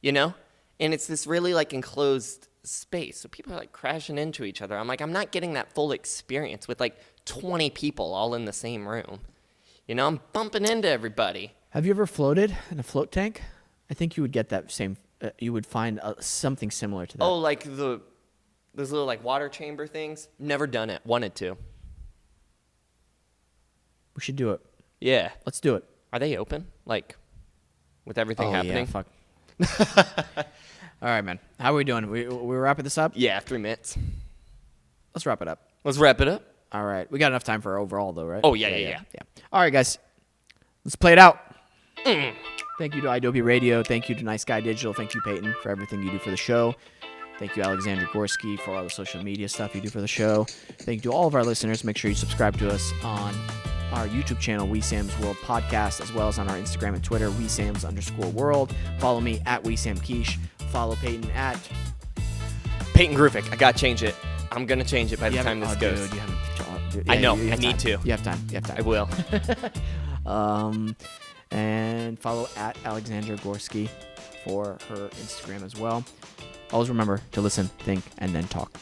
[SPEAKER 2] and it's this really like enclosed space, so people are like crashing into each other. I'm like, I'm not getting that full experience with like 20 people all in the same room. I'm bumping into everybody.
[SPEAKER 1] Have you ever floated in a float tank? I think you would get that same. You would find something similar to that.
[SPEAKER 2] Oh, like those little like water chamber things. Never done it. Wanted to.
[SPEAKER 1] We should do it.
[SPEAKER 2] Yeah.
[SPEAKER 1] Let's do it.
[SPEAKER 2] Are they open? Like, with everything happening?
[SPEAKER 1] Yeah, fuck. All right, man. How are we doing? We wrapping this up?
[SPEAKER 2] Yeah, 3 minutes.
[SPEAKER 1] Let's wrap it up.
[SPEAKER 2] Let's wrap it up.
[SPEAKER 1] All right. We got enough time for overall, though, right?
[SPEAKER 2] Oh, yeah.
[SPEAKER 1] All right, guys. Let's play it out. Thank you to iDoby Radio. Thank you to Nice Guy Digital. Thank you, Peyton, for everything you do for the show. Thank you, Alexander Gorski, for all the social media stuff you do for the show. Thank you to all of our listeners. Make sure you subscribe to us on our YouTube channel, Wesam's World Podcast, as well as on our Instagram and Twitter, Wesam's_world. Follow me at WesamKeish. Follow Peyton at
[SPEAKER 2] Peyton Grufick. I got to change it. I'm going to change it by the time this goes.
[SPEAKER 1] Dude, you haven't.
[SPEAKER 2] I know. I need to.
[SPEAKER 1] You have time.
[SPEAKER 2] I will.
[SPEAKER 1] And follow at Alexandra Gorski for her Instagram as well. Always remember to listen, think, and then talk.